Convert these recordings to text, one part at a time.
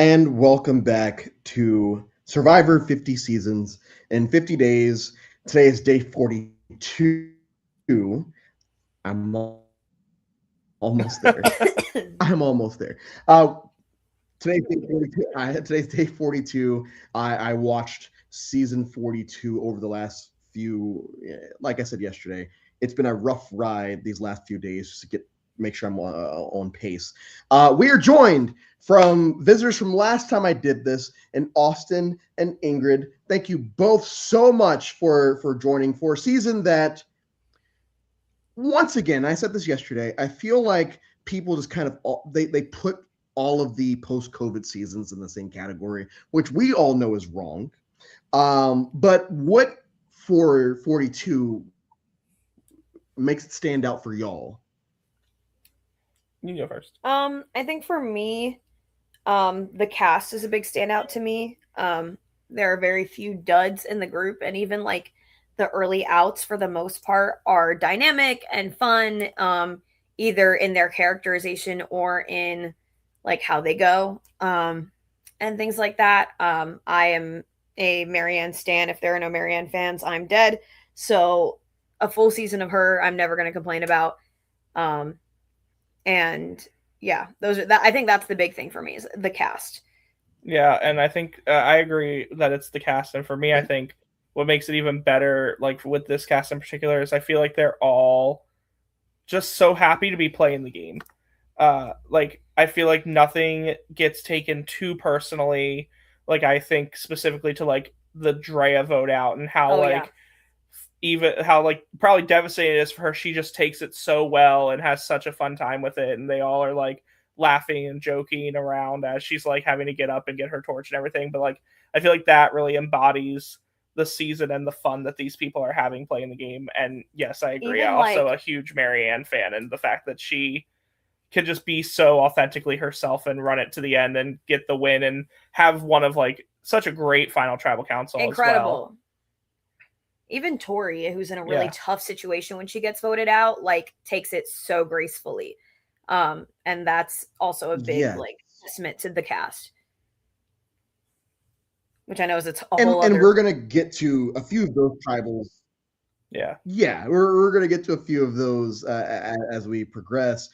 and welcome back to Survivor 50 Seasons in 50 days. Today is day 42. I'm almost there. I'm almost there. Today's day 42. Today's day 42. I watched season 42 over the last few, like I said yesterday. It's been a rough ride these last few days just to make sure I'm on pace. We are joined from visitors from last time I did this, and Austin and Ingrid. Thank you both so much for joining for a season that, once again, I said this yesterday. I feel like people just kind of they put all of the post-COVID seasons in the same category, which we all know is wrong. But what for 42 makes it stand out for y'all? You go first. I think for me, the cast is a big standout to me. There are very few duds in the group, and even like the early outs for the most part are dynamic and fun, either in their characterization or in like how they go, and things like that. I am a Marianne stan. If there are no Marianne fans, I'm dead. So a full season of her, I'm never going to complain about. And yeah, those are that. I think that's the big thing for me is the cast. Yeah, and I think I agree that it's the cast, and for me, I think what makes it even better, like with this cast in particular, is I feel like they're all just so happy to be playing the game. Like I feel like nothing gets taken too personally. Like I think specifically to like the Drea vote out and how even how like probably devastating it is for her. She just takes it so well and has such a fun time with it, and they all are like laughing and joking around as she's like having to get up and get her torch and everything. But like I feel like that really embodies the season and the fun that these people are having playing the game. And yes, I agree. I'm also a huge Marianne fan, and the fact that she can just be so authentically herself and run it to the end and get the win and have one of like such a great final tribal council. Incredible. As well. Even Tori, who's in a really tough situation when she gets voted out, like takes it so gracefully. And that's also a big like testament to the cast, which I know is a whole other. And we're gonna get to a few of those tribals. Yeah, we're gonna get to a few of those as we progress.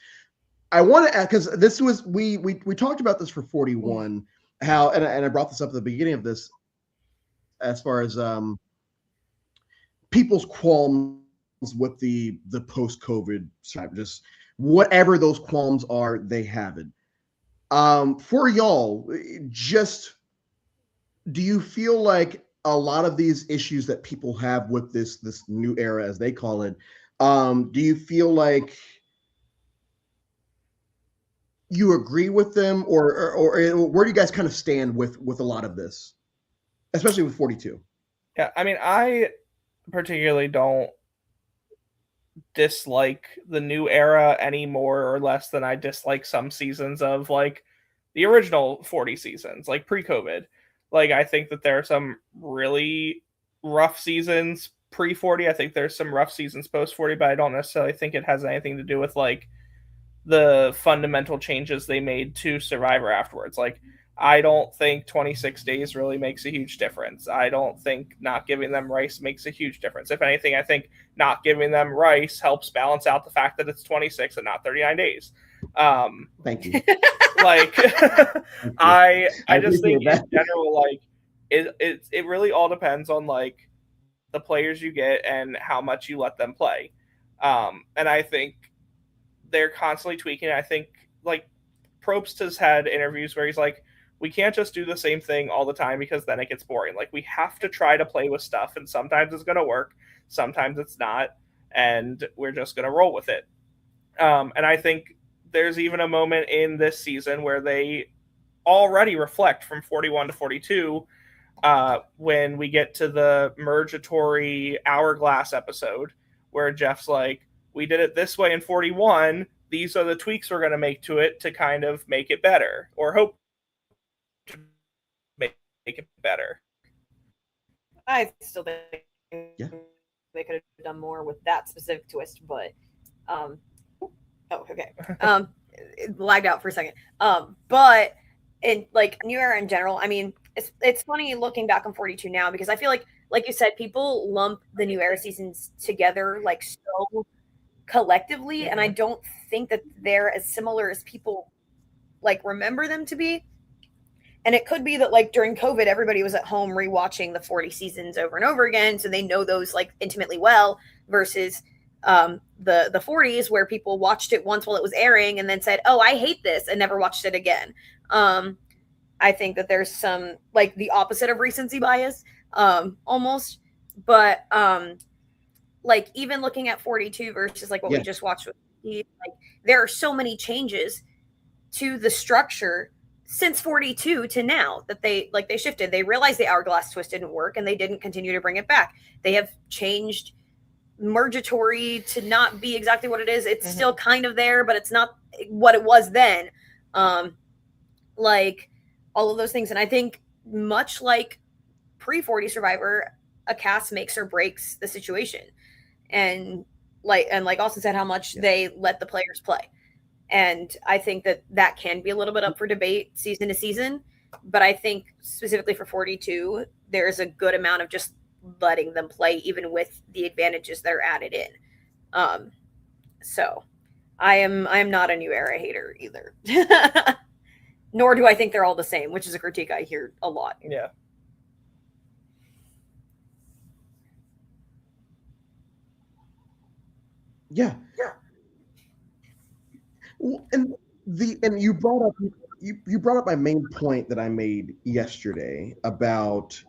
I want to add, because this was we talked about this for 41, how and I brought this up at the beginning of this, as far as people's qualms with the post-COVID, just whatever those qualms are, they have it. For y'all, just do you feel like a lot of these issues that people have with this new era, as they call it, do you feel like you agree with them, or where do you guys kind of stand with a lot of this, especially with 42? Yeah, I mean, I particularly don't dislike the new era any more or less than I dislike some seasons of like the original 40 seasons, like pre-COVID. Like I think that there are some really rough seasons pre-40. I think there's some rough seasons post-40, but I don't necessarily think it has anything to do with like the fundamental changes they made to Survivor afterwards. Like I don't think 26 days really makes a huge difference. I don't think not giving them rice makes a huge difference. If anything, I think not giving them rice helps balance out the fact that it's 26 and not 39 days. Thank you. Like I just think in general, like it really all depends on like the players you get and how much you let them play. And I think they're constantly tweaking. I think like Probst has had interviews where he's like, we can't just do the same thing all the time because then it gets boring. Like we have to try to play with stuff, and sometimes it's going to work, sometimes it's not, and we're just going to roll with it. And I think there's even a moment in this season where they already reflect from 41 to 42 when we get to the Mergatory Hourglass episode where Jeff's like, we did it this way in 41. These are the tweaks we're going to make to it to kind of make it better, or hope to make it better. I still think they could have done more with that specific twist, but it lagged out for a second. But in like New Era in general, I mean, it's funny looking back on 42 now because I feel like you said, people lump the New Era seasons together like so collectively, and I don't think that they're as similar as people like remember them to be. And it could be that like during COVID, everybody was at home rewatching the 40 seasons over and over again, so they know those like intimately well. Versus the 40s, where people watched it once while it was airing and then said, "Oh, I hate this," and never watched it again. I think that there's some like the opposite of recency bias, almost. But like even looking at 42 versus like what we just watched with Steve, like there are so many changes to the structure since 42 to now that they shifted. They realized the hourglass twist didn't work and they didn't continue to bring it back. They have changed Murgatory to not be exactly what it is. It's still kind of there, but it's not what it was then. Like all of those things. And I think much like pre-40 Survivor, a cast makes or breaks the situation. And like Austin said, how much they let the players play. And I think that can be a little bit up for debate season to season. But I think specifically for 42, there's a good amount of just letting them play, even with the advantages that are added in. So I am not a New Era hater either. Nor do I think they're all the same, which is a critique I hear a lot. Yeah. Yeah. And you brought up my main point that I made yesterday about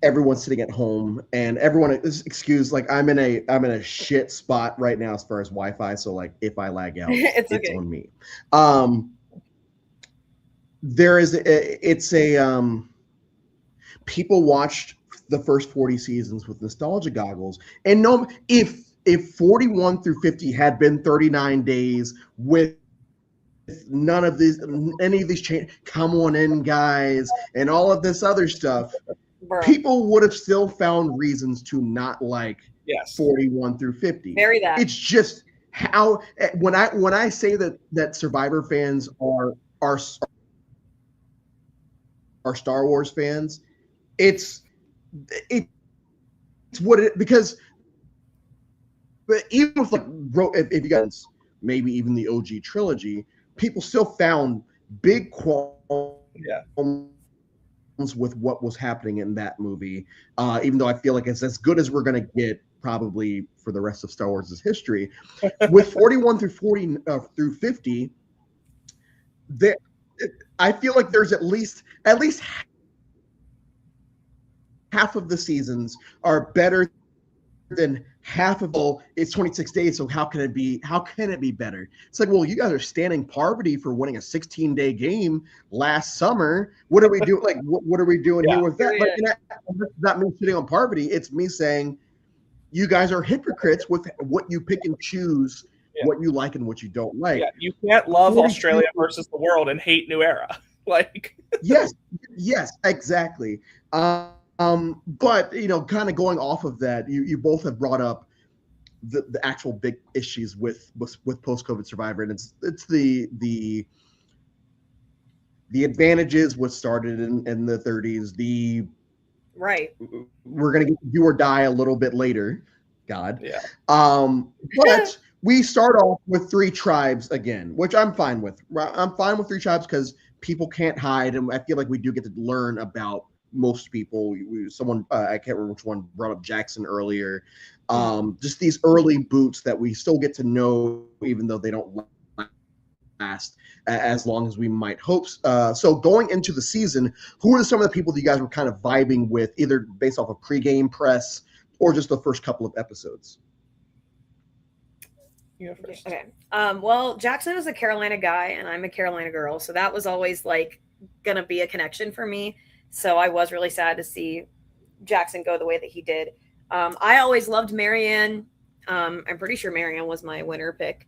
everyone sitting at home and everyone is excused. Like I'm in a shit spot right now as far as Wi-Fi. So like if I lag out, it's okay. On me. People watched the first 40 seasons with nostalgia goggles and no, if 41 through 50 had been 39 days with none of these, any of these change, come on in guys, and all of this other stuff, people would have still found reasons to not like 41 through 50. Very that. It's just how when I say that Survivor fans are Star Wars fans, it's what it, because but even with like if you guys maybe even the OG trilogy, people still found big qualms with what was happening in that movie. Even though I feel like it's as good as we're gonna get probably for the rest of Star Wars' history. With 41 through 50, I feel like there's at least half of the seasons are better than half of it's 26 days. So how can it be better? It's like, well, you guys are standing Parvati for winning a 16-day game last summer. What are we doing? Like, what are we doing here with that? Like, that's not me shitting on Parvati. It's me saying you guys are hypocrites with what you pick and choose, what you like and what you don't like. Yeah, you can't love Australia versus the world and hate New Era. Like, yes, exactly. But kind of going off of that, you both have brought up the actual big issues with post-COVID Survivor, and it's the advantages what started in the 30s. We're gonna get do or die a little bit later. God. Yeah. But we start off with 3 tribes again, which I'm fine with. I'm fine with 3 tribes because people can't hide, and I feel like we do get to learn about most people. Someone I can't remember which one brought up Jackson earlier. Just these early boots that we still get to know, even though they don't last as long as we might hope. So going into the season, who are some of the people that you guys were kind of vibing with, either based off of pregame press or just the first couple of episodes? You go first. Okay. Well, Jackson is a Carolina guy and I'm a Carolina girl, so that was always like gonna be a connection for me. So I was really sad to see Jackson go the way that he did. I always loved Marianne. I'm pretty sure Marianne was my winner pick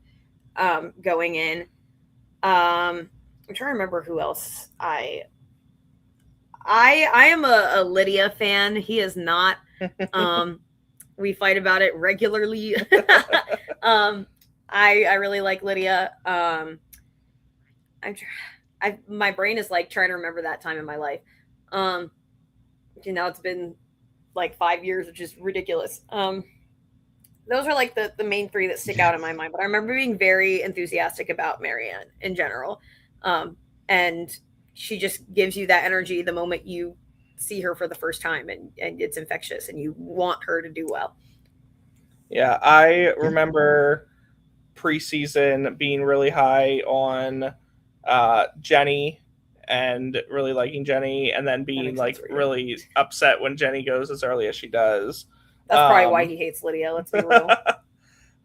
going in. I'm trying to remember who else I am a Lydia fan. He is not. We fight about it regularly. I really like Lydia. my brain is like trying to remember that time in my life. It's been like 5 years, which is ridiculous. Those are like the main three that stick out in my mind. But I remember being very enthusiastic about Marianne in general. And she just gives you that energy the moment you see her for the first time, and it's infectious and you want her to do well. Yeah, I remember preseason being really high on Jenny and really liking Jenny, and then being like really upset when Jenny goes as early as she does. That's probably why he hates Lydia, let's be real.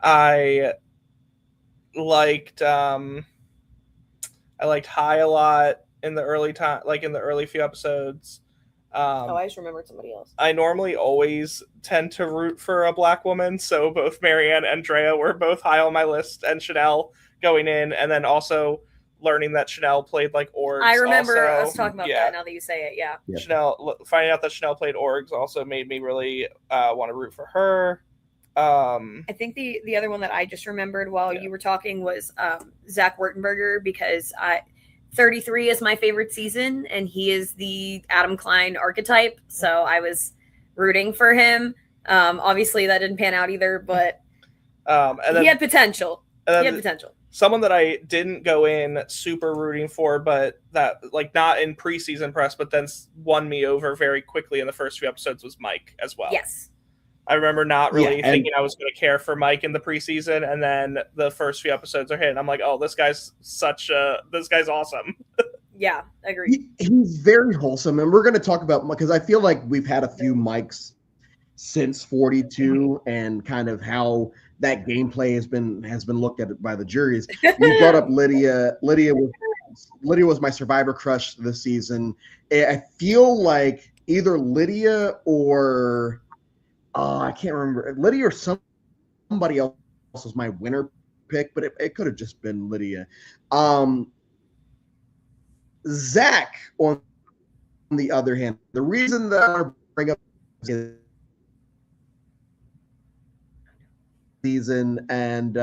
I liked High a lot in the early time, like in the early few episodes. I just remembered somebody else. I normally always tend to root for a black woman, so both Marianne and Drea were both high on my list, and Chanel going in, and then also learning that Chanel played like orgs. I remember us talking about that now that you say it, yeah. Chanel, finding out that Chanel played orgs also made me really want to root for her. I think the other one that I just remembered while you were talking was Zach Wurtenberger, because 33 is my favorite season, and he is the Adam Klein archetype, so I was rooting for him. Obviously, that didn't pan out either, but he had potential. Someone that I didn't go in super rooting for, but that like not in preseason press, but then won me over very quickly in the first few episodes was Mike as well. Yes. I remember not really thinking I was going to care for Mike in the preseason, and then the first few episodes are hit, and I'm like, oh, this guy's awesome. Yeah, I agree. He's very wholesome, and we're going to talk about, because I feel like we've had a few Mikes since 42, and kind of how that gameplay has been looked at by the juries. You brought up Lydia. Lydia was my Survivor crush this season. I feel like either Lydia or I can't remember, Lydia or somebody else was my winner pick, but it could have just been Lydia. Zach, on the other hand, the reason that I want to bring up is season, and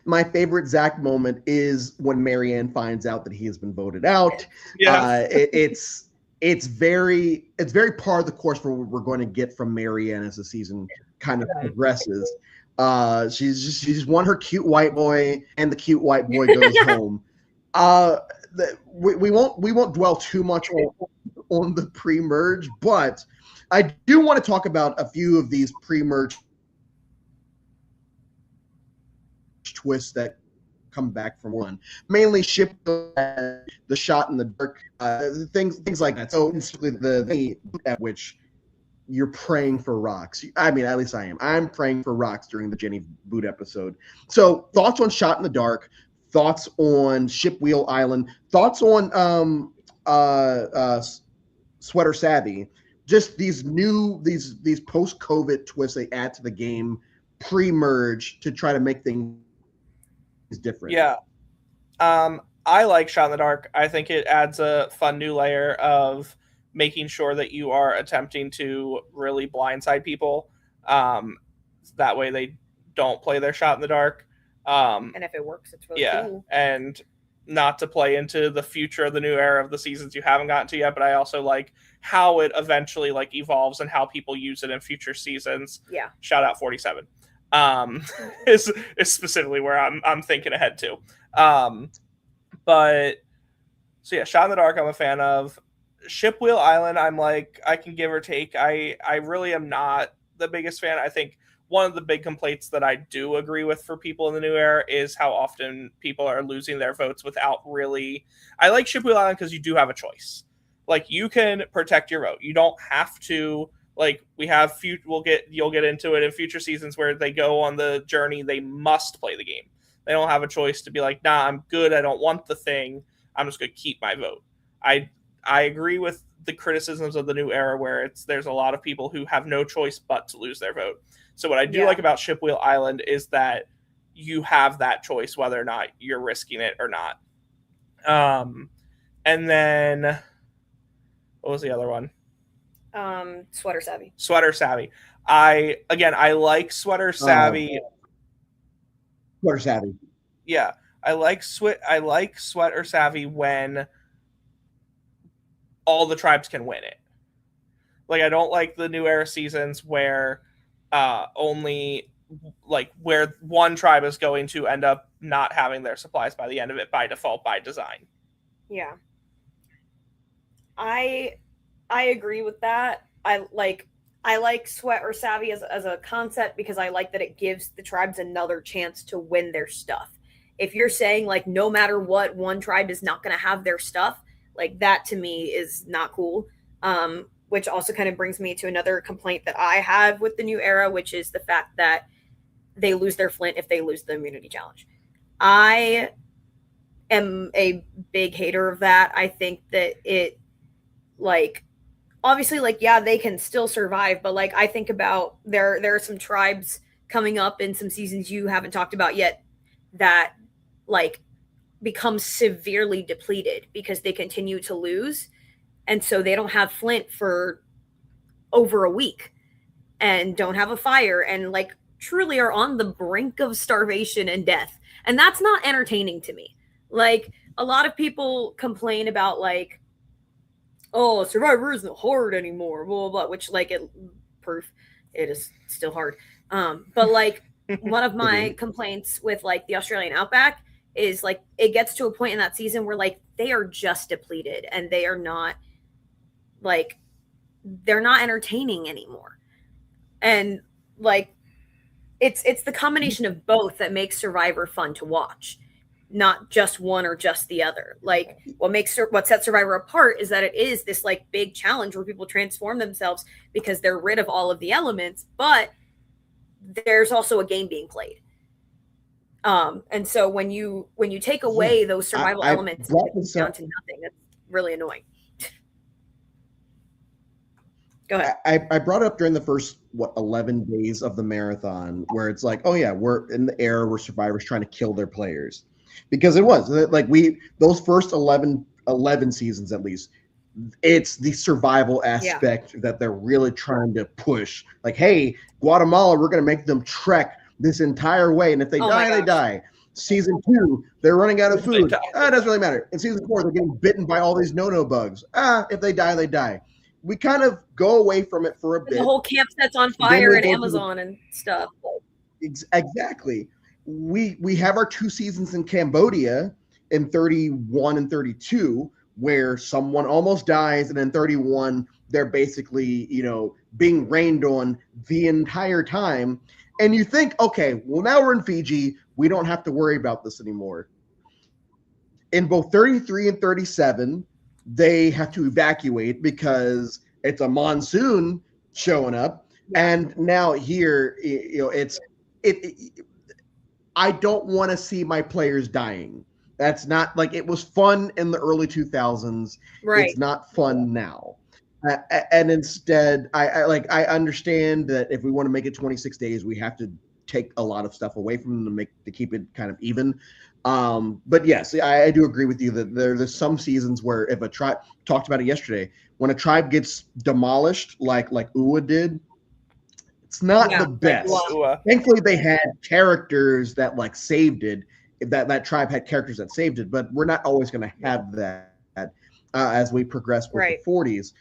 my favorite Zach moment is when Marianne finds out that he has been voted out. Yeah. It's very par of the course for what we're going to get from Marianne as the season kind of progresses. She's won her cute white boy, and the cute white boy goes home. We won't dwell too much on the pre-merge, but I do want to talk about a few of these pre-merge twists that come back from one. Mainly ship the shot in the dark, things like that. So basically the at which you're praying for rocks. I mean, at least I am. I'm praying for rocks during the Jenny boot episode. So thoughts on Shot in the Dark, thoughts on Ship Wheel Island, thoughts on Sweater Savvy. Just these post-COVID twists they add to the game pre-merge to try to make things different. Yeah. I like Shot in the Dark. I think it adds a fun new layer of making sure that you are attempting to really blindside people. That way they don't play their shot in the dark. And if it works, it's really cool. And not to play into the future of the new era of the seasons you haven't gotten to yet, but I also like how it eventually like evolves and how people use it in future seasons. Yeah. Shout out 47. Is specifically where I'm thinking ahead to. But so yeah, Shot in the Dark I'm a fan of. Ship Wheel Island, I'm like, I can give or take. I really am not the biggest fan. I think one of the big complaints that I do agree with for people in the new era is how often people are losing their votes without really. I like Ship Wheel Island because you do have a choice. Like, you can protect your vote. You don't have to. Like, we have you'll get into it in future seasons where they go on the journey. They must play the game. They don't have a choice to be like, nah, I'm good. I don't want the thing. I'm just going to keep my vote. I agree with the criticisms of the new era where there's a lot of people who have no choice but to lose their vote. So what I do like about Ship Wheel Island is that you have that choice whether or not you're risking it or not. And then what was the other one? Sweater Savvy. Sweater Savvy. I like Sweater Savvy. Sweater Savvy. Yeah. I like Sweat or Savvy when all the tribes can win it. Like, I don't like the New Era seasons where only like where one tribe is going to end up not having their supplies by the end of it by default, by design. Yeah. I agree with that. I like Sweat or Savvy as a concept because I like that it gives the tribes another chance to win their stuff. If you're saying like no matter what, one tribe is not going to have their stuff, like that to me is not cool. Which also kind of brings me to another complaint that I have with the New Era, which is the fact that they lose their flint if they lose the immunity challenge. I am a big hater of that. I think that it, like, obviously, like, yeah, they can still survive, but like I think about there are some tribes coming up in some seasons you haven't talked about yet that like become severely depleted because they continue to lose, and so they don't have flint for over a week and don't have a fire and like truly are on the brink of starvation and death, and that's not entertaining to me. Like, a lot of people complain about like, oh, Survivor isn't hard anymore, blah, blah, blah, which, like, proof it is still hard. But like, one of my complaints with like the Australian Outback is like it gets to a point in that season where like they are just depleted and they are not like they're not entertaining anymore. And like it's the combination of both that makes Survivor fun to watch, not just one or just the other. Like, what sets Survivor apart is that it is this like big challenge where people transform themselves because they're rid of all of the elements, but there's also a game being played. And so when you take away those survival elements, it's down to nothing. That's really annoying. Go ahead. I brought it up during the first 11 days of the marathon, where it's like, oh yeah, we're in the era where Survivor's trying to kill their players, because it was like those first 11 seasons at least, it's the survival aspect that they're really trying to push. Like, hey, Guatemala, we're going to make them trek this entire way, and if they die, they die. Season 2, they're running out of food. It doesn't really matter. In season 4, they're getting bitten by all these no-no bugs. If they die, they die. We kind of go away from it for a bit. The whole campsite's on fire in Amazon and stuff. Exactly. We have our 2 seasons in Cambodia in 31 and 32, where someone almost dies, and in 31 they're basically, being rained on the entire time. And you think, okay, well, now we're in Fiji, we don't have to worry about this anymore. In both 33 and 37, they have to evacuate because it's a monsoon showing up. And now here, I don't want to see my players dying. That's not, like, it was fun in the early 2000s. Right. It's not fun now. And instead, I understand that if we want to make it 26 days, we have to take a lot of stuff away from them to keep it kind of even. But yes, I do agree with you that there's some seasons where if a tribe, talked about it yesterday, when a tribe gets demolished, like Uwa did, it's not the best. Thankfully, they had characters that like saved it. That tribe had characters that saved it, but we're not always going to have that as we progress with the 40s.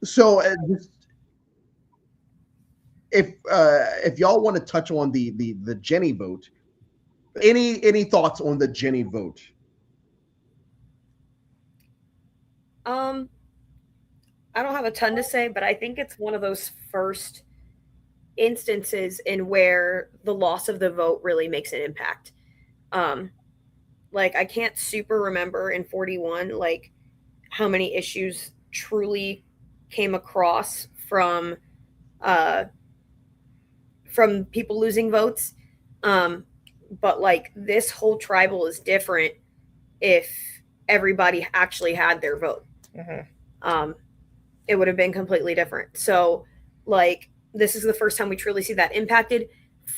So if y'all want to touch on the Jenny vote, any thoughts on the Jenny vote? I don't have a ton to say, but I think it's one of those first instances in where the loss of the vote really makes an impact. Like, I can't super remember in 41 like how many issues truly came across from people losing votes. But like, this whole tribal is different if everybody actually had their vote. Mm-hmm. It would have been completely different. So like, this is the first time we truly see that impacted.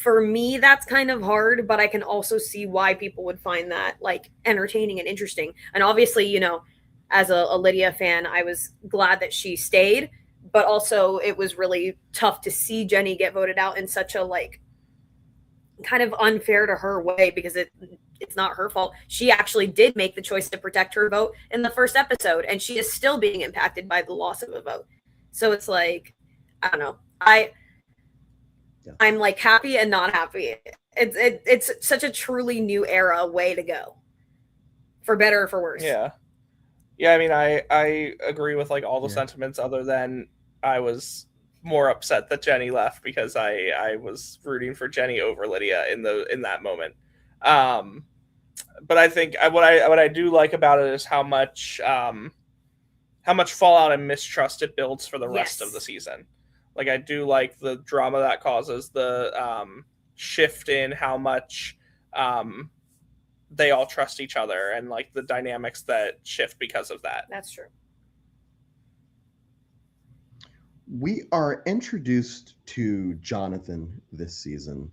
For me, that's kind of hard, but I can also see why people would find that like entertaining and interesting. And obviously, as a Lydia fan, I was glad that she stayed, but also it was really tough to see Jenny get voted out in such a like kind of unfair to her way because it's not her fault. She actually did make the choice to protect her vote in the first episode, and she is still being impacted by the loss of a vote. So it's like, I don't know. I'm like happy and not happy. It's such a truly new era way to go, for better or for worse. Yeah. I mean, I agree with like all the sentiments, other than I was more upset that Jenny left because I was rooting for Jenny over Lydia in that moment. But I think what I do like about it is how much fallout and mistrust it builds for the rest of the season. Like, I do like the drama that causes, the shift in how much they all trust each other, and like the dynamics that shift because of that. That's true. We are introduced to Jonathan this season,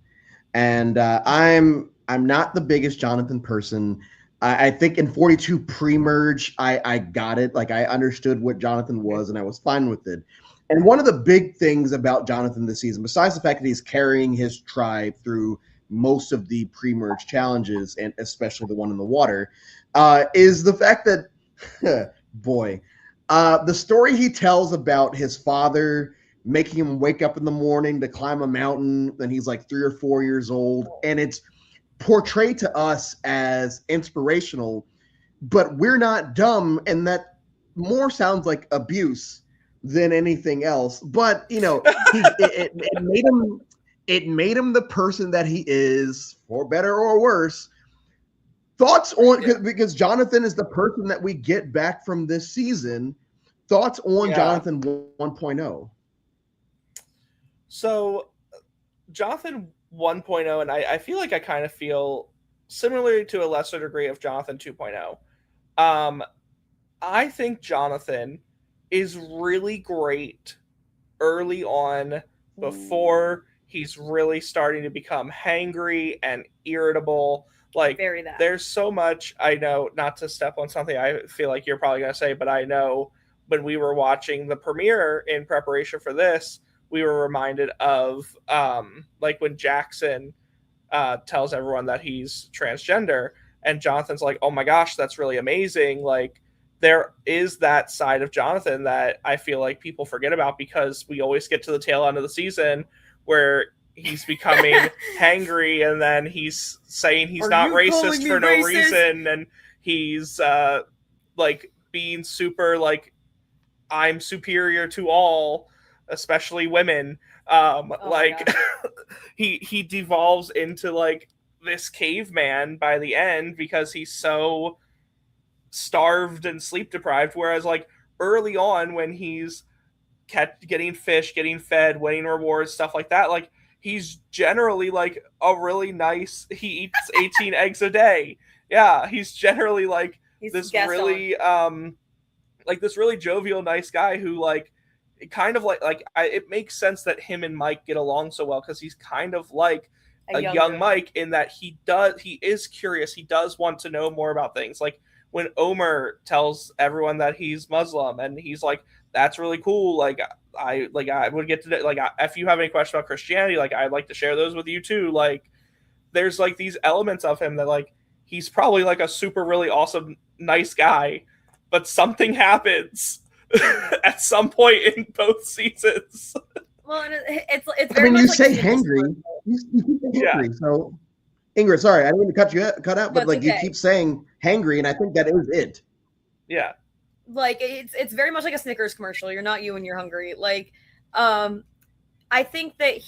and I'm not the biggest Jonathan person. I think in 42 pre-merge, I got it. Like, I understood what Jonathan was, and I was fine with it. And one of the big things about Jonathan this season, besides the fact that he's carrying his tribe through most of the pre-merge challenges, and especially the one in the water, is the fact that, boy, the story he tells about his father making him wake up in the morning to climb a mountain, and he's like 3 or 4 years old, and it's portrayed to us as inspirational, but we're not dumb, and that more sounds like abuse than anything else. But it made him the person that he is, for better or worse. Thoughts on, because Jonathan is the person that we get back from this season. Thoughts on Jonathan 1.0? So Jonathan 1.0, and I feel like I kind of feel similarly to a lesser degree of Jonathan 2.0. I think Jonathan is really great early on, before he's really starting to become hangry and irritable. Like, there's so much, I know, not to step on something I feel like you're probably going to say, but I know when we were watching the premiere in preparation for this, we were reminded of like when Jackson tells everyone that he's transgender, and Jonathan's like, oh my gosh, that's really amazing. Like, there is that side of Jonathan that I feel like people forget about, because we always get to the tail end of the season where he's becoming hangry, and then he's saying he's not racist for no reason, and he's like being super like, I'm superior to all, especially women. Like he devolves into like this caveman by the end because he's so starved and sleep deprived, whereas like early on when he's getting fish, getting fed, winning rewards, stuff like that, like he's generally like a really nice, he eats 18 eggs a day. Yeah, he's generally like this really like this really jovial, nice guy who like kind of it makes sense that him and Mike get along so well, because he's kind of like a young Mike, in that he is curious, he does want to know more about things. Like when Omer tells everyone that he's Muslim, and he's like, that's really cool, like I would get to, like, if you have any questions about Christianity, like I'd like to share those with you too. Like there's like these elements of him that like he's probably like a super really awesome nice guy, but something happens at some point in both seasons. Well, and it's very much you like say hangry. You say hangry. So Ingrid, sorry, I didn't mean to cut out, but like you keep saying hangry, and I think that is it. Yeah. Like it's very much like a Snickers commercial. You're not you when you're hungry. Like, I think that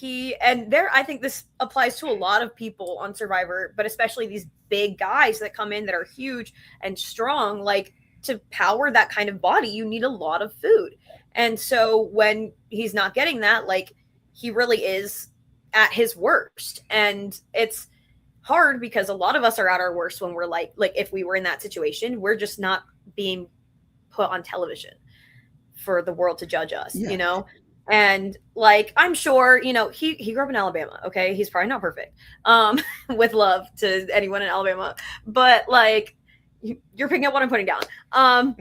I think this applies to a lot of people on Survivor, but especially these big guys that come in that are huge and strong. Like, to power that kind of body, you need a lot of food. And so when he's not getting that, like, he really is at his worst. And it's hard because a lot of us are at our worst when we're like if we were in that situation, we're just not being put on television for the world to judge us, you know? And like, I'm sure, he grew up in Alabama. Okay. He's probably not perfect. With love to anyone in Alabama, but like, you're picking up what I'm putting down.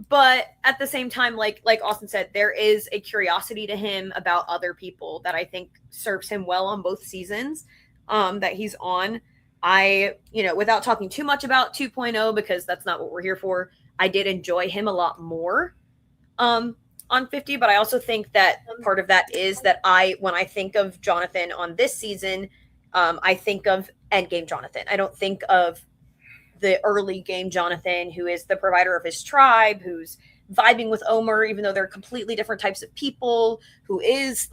But at the same time, like Austin said, there is a curiosity to him about other people that I think serves him well on both seasons. that he's on. Without talking too much about 2.0, because that's not what we're here for, I did enjoy him a lot more on 50, but I also think that part of that is that when I think of Jonathan on this season, I think of endgame Jonathan. I don't think of the early game Jonathan, who is the provider of his tribe, who's vibing with Omer, even though they're completely different types of people, who is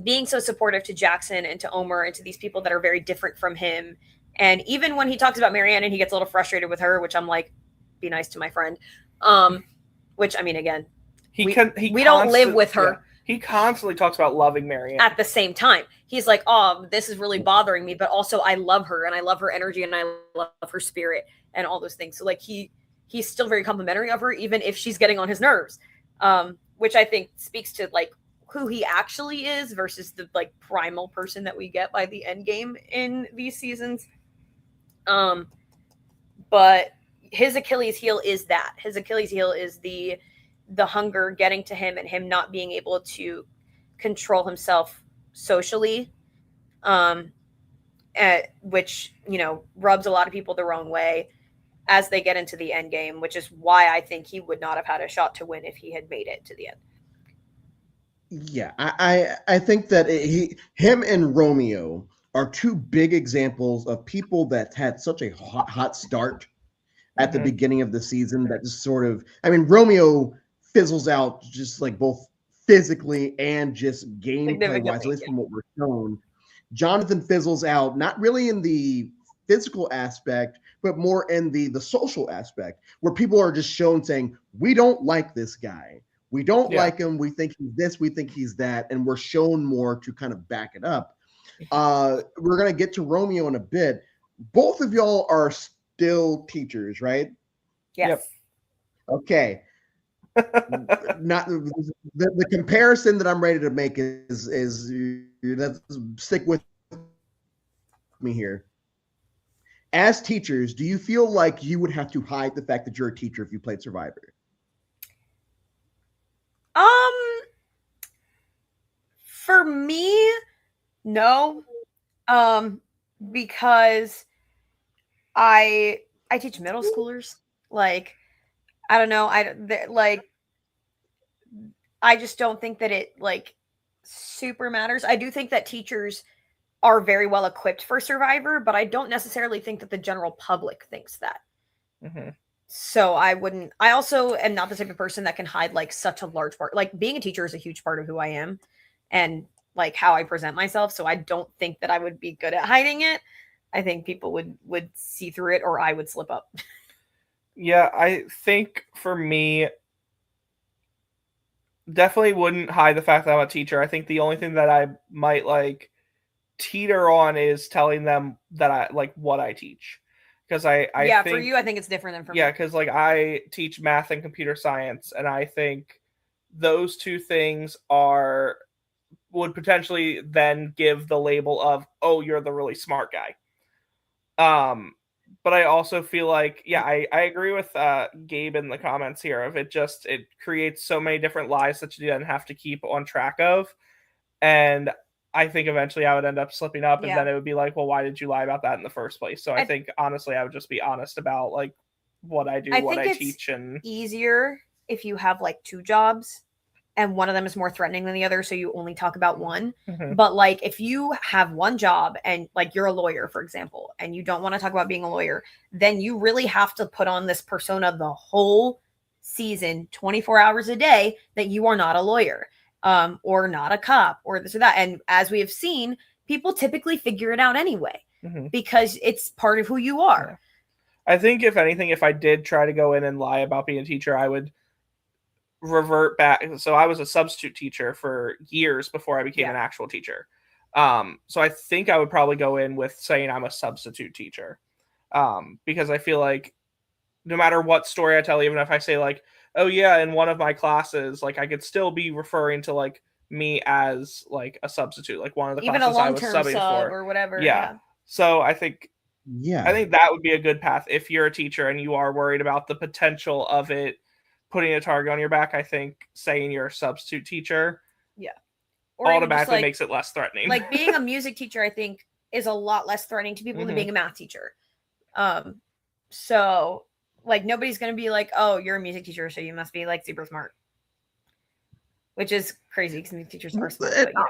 being so supportive to Jackson and to Omer and to these people that are very different from him. And even when he talks about Marianne and he gets a little frustrated with her, which I'm like, be nice to my friend. Which, I mean, again, we don't live with her. Yeah. He constantly talks about loving Marianne. At the same time, he's like, oh, this is really bothering me, but also I love her and I love her energy and I love her spirit and all those things. So like he's still very complimentary of her, even if she's getting on his nerves, which I think speaks to like who he actually is versus the like primal person that we get by the end game in these seasons. But his Achilles heel is that. His Achilles heel is the hunger getting to him and him not being able to control himself socially, which, rubs a lot of people the wrong way as they get into the end game, which is why I think he would not have had a shot to win if he had made it to the end. Yeah, I think that him and Romeo are two big examples of people that had such a hot start at the beginning of the season that just sort of, I mean, Romeo fizzles out just like both physically and just gameplay wise, at least from what we're shown. Jonathan fizzles out, not really in the physical aspect, but more in the social aspect, where people are just shown saying, we don't like this guy. We don't like him. We think he's this, we think he's that. And we're shown more to kind of back it up. We're going to get to Romeo in a bit. Both of y'all are still teachers, right? Yes. Yep. Okay. Not the comparison that I'm ready to make is let's stick with me here. As teachers, do you feel like you would have to hide the fact that you're a teacher if you played Survivor? For me, no. Because I teach middle schoolers. Like, I don't know. I just don't think that it like super matters. I do think that teachers are very well equipped for Survivor, but I don't necessarily think that the general public thinks that. Mm-hmm. So I also am not the type of person that can hide like such a large part. Like being a teacher is a huge part of who I am and like how I present myself. So I don't think that I would be good at hiding it. I think people would see through it or I would slip up. Yeah, I think for me, definitely wouldn't hide the fact that I'm a teacher. I think the only thing that I might like teeter on is telling them that I like what I teach. Because I think, for you, I think it's different than for me. Yeah, because like I teach math and computer science, and I think those two things would potentially then give the label of, oh, you're the really smart guy. But I also feel like, I agree with Gabe in the comments here of it creates so many different lies that you then have to keep on track of. And I think eventually I would end up slipping up and then it would be like, well, why did you lie about that in the first place? So I think honestly, I would just be honest about like what I do, what I teach. And easier if you have like two jobs and one of them is more threatening than the other. So you only talk about one. Mm-hmm. But like if you have one job and like you're a lawyer, for example, and you don't want to talk about being a lawyer, then you really have to put on this persona the whole season, 24 hours a day, that you are not a lawyer. Or not a cop or this or that. And as we have seen, people typically figure it out anyway, because it's part of who you are. I think if anything, if I did try to go in and lie about being a teacher, I would revert back. So I was a substitute teacher for years before I became an actual teacher. So I think I would probably go in with saying I'm a substitute teacher. Because I feel like no matter what story I tell, even if I say like, oh yeah, in one of my classes, like I could still be referring to like me as like a substitute, like one of the even classes a I was subbing sub for or whatever. Yeah. So I think that would be a good path if you're a teacher and you are worried about the potential of it putting a target on your back. I think saying you're a substitute teacher. Yeah. automatically makes it less threatening. Like being a music teacher, I think, is a lot less threatening to people than being a math teacher. So like nobody's gonna be like, oh, you're a music teacher, so you must be like super smart. Which is crazy because music teachers are smart, but you know.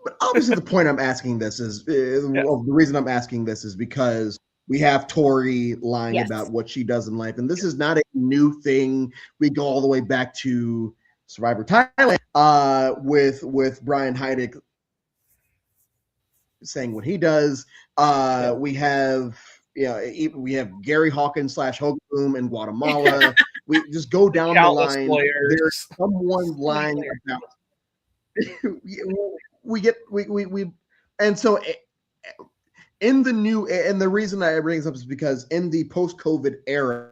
But obviously, the point I'm asking this is the reason I'm asking this is because we have Tori lying about what she does in life, and this is not a new thing. We go all the way back to Survivor Thailand with Brian Heidick saying what he does. We have we have Gary Hawkins / Hogaboom in Guatemala. We just go down the line. There's someone lying about. And so in the new, and the reason I bring this up is because in the post-COVID era,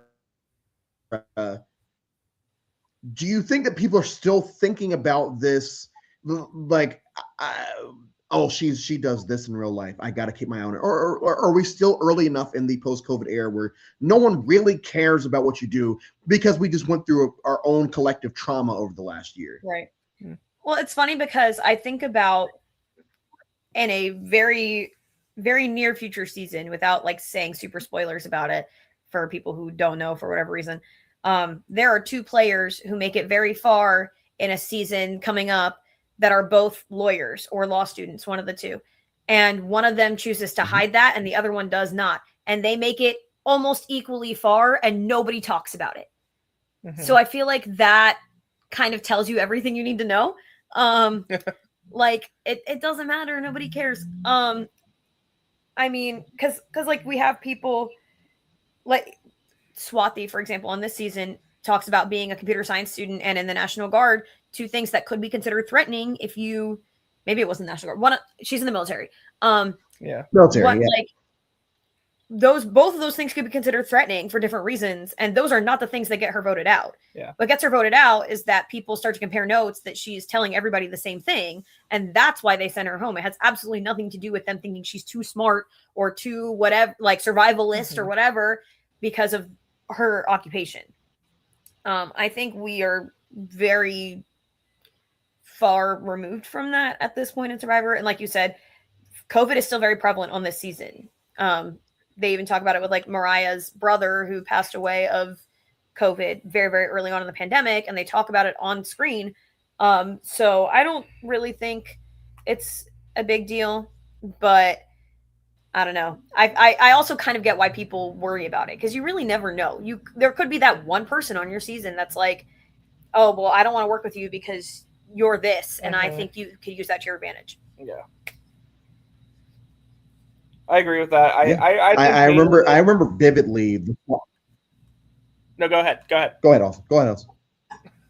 do you think that people are still thinking about this, like, oh, she does this in real life, I got to keep my eye on it, or are we still early enough in the post-COVID era where no one really cares about what you do because we just went through our own collective trauma over the last year? Right. Well, it's funny because I think about in a very, very near future season, without like saying super spoilers about it for people who don't know for whatever reason, there are two players who make it very far in a season coming up that are both lawyers or law students, one of the two. And one of them chooses to hide that and the other one does not. And they make it almost equally far and nobody talks about it. So I feel like that kind of tells you everything you need to know. Like it doesn't matter. Nobody cares. I mean, cause like we have people like Swathi, for example, on this season talks about being a computer science student and in the National Guard, two things that could be considered threatening if you, maybe it wasn't National Guard. She's in the military. Military. Like both of those things could be considered threatening for different reasons. And those are not the things that get her voted out. Yeah. What gets her voted out is that people start to compare notes that she's telling everybody the same thing. And that's why they send her home. It has absolutely nothing to do with them thinking she's too smart or too whatever, like survivalist or whatever, because of her occupation. I think we are very far removed from that at this point in Survivor. And like you said, COVID is still very prevalent on this season. They even talk about it with like Mariah's brother who passed away of COVID very, very early on in the pandemic. And they talk about it on screen. So I don't really think it's a big deal, but I don't know. I also kind of get why people worry about it because you really never know. There could be that one person on your season that's like, oh, well, I don't want to work with you because you're this. And I think you could use that to your advantage. Yeah. I agree with that. I remember vividly. No, go ahead. Go ahead, Austin.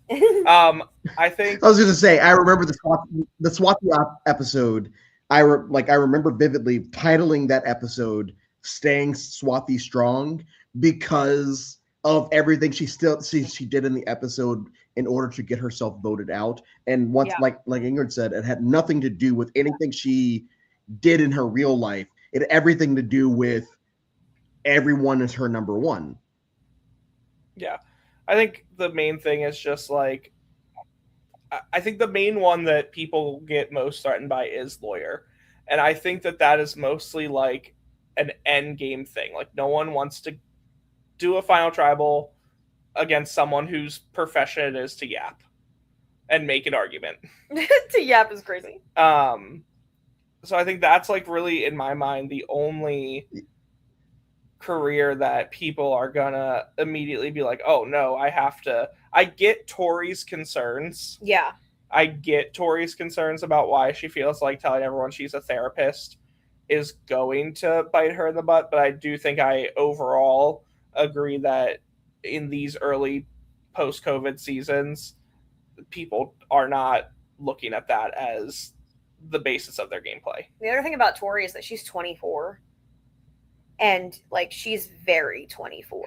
I think I was going to say I remember the Swati episode. I remember vividly titling that episode "Staying Swati Strong" because of everything she did in the episode in order to get herself voted out. And once, like Ingrid said, it had nothing to do with anything she did in her real life. It had everything to do with everyone is her number one. Yeah. I think the main thing is just like, I think the main one that people get most threatened by is lawyer. And I think that is mostly like an end game thing. Like no one wants to do a final tribal against someone whose profession it is to yap and make an argument. To yap is crazy. So I think that's like really, in my mind, the only career that people are gonna immediately be like, oh no, I get Tori's concerns. Yeah. I get Tori's concerns about why she feels like telling everyone she's a therapist is going to bite her in the butt. But I do think I overall agree that in these early post-COVID seasons, people are not looking at that as the basis of their gameplay. The other thing about Tori is that she's 24 and like she's very 24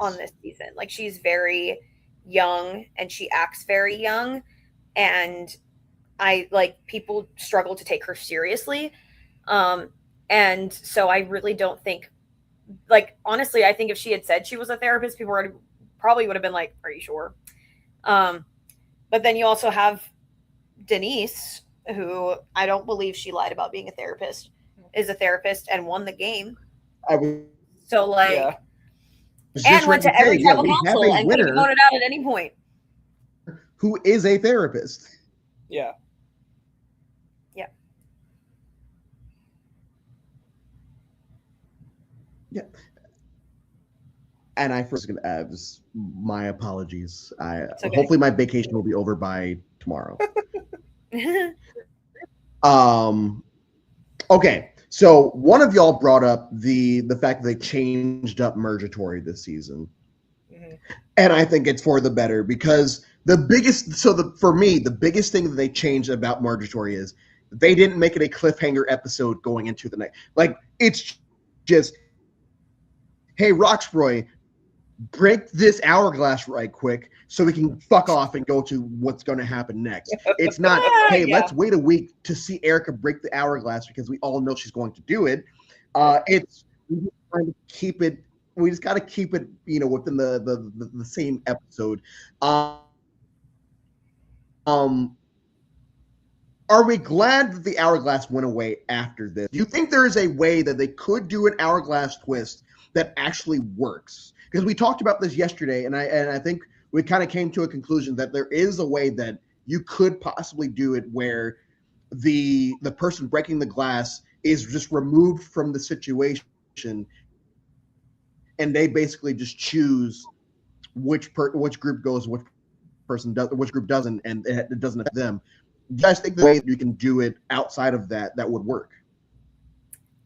on this season. Like she's very young and she acts very young, and people struggle to take her seriously. And so I really don't think, like, honestly, I think if she had said she was a therapist, people probably would have been like, are you sure? But then you also have Denise, who I don't believe she lied about being a therapist, is a therapist and won the game. I was So like, Yeah. and went to every tribal we have council a and could have winner voted out at any point. who is a therapist. Yeah. Yeah. Yeah. And I first my apologies. Okay. Hopefully my vacation will be over by tomorrow. Okay. So one of y'all brought up the fact that they changed up Mergatory this season. Mm-hmm. And I think it's for the better because for me, the biggest thing that they changed about Mergatory is they didn't make it a cliffhanger episode going into the next. Like, it's just, hey, Roxroy, break this hourglass right quick so we can fuck off and go to what's going to happen next. It's not, hey, let's wait a week to see Erica break the hourglass because we all know she's going to do it. It's trying to keep it. We just got to keep it, within the same episode. Are we glad that the hourglass went away after this? Do you think there is a way that they could do an hourglass twist that actually works? Because we talked about this yesterday, and I think we kind of came to a conclusion that there is a way that you could possibly do it where the person breaking the glass is just removed from the situation, and they basically just choose which group goes, which person does, which group doesn't, and it doesn't affect them. Do you guys think the way that you can do it outside of that would work?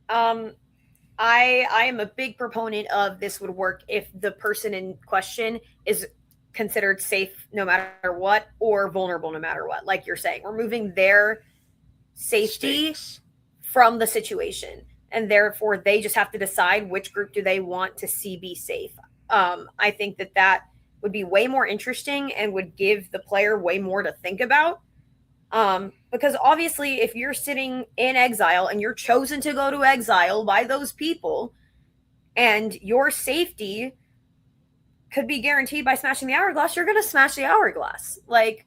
I am a big proponent of this would work if the person in question is considered safe no matter what or vulnerable no matter what. Like you're saying, removing their safety from the situation, and therefore they just have to decide which group do they want to see be safe. I think that would be way more interesting and would give the player way more to think about. Because obviously if you're sitting in exile and you're chosen to go to exile by those people and your safety could be guaranteed by smashing the hourglass, you're going to smash the hourglass. Like,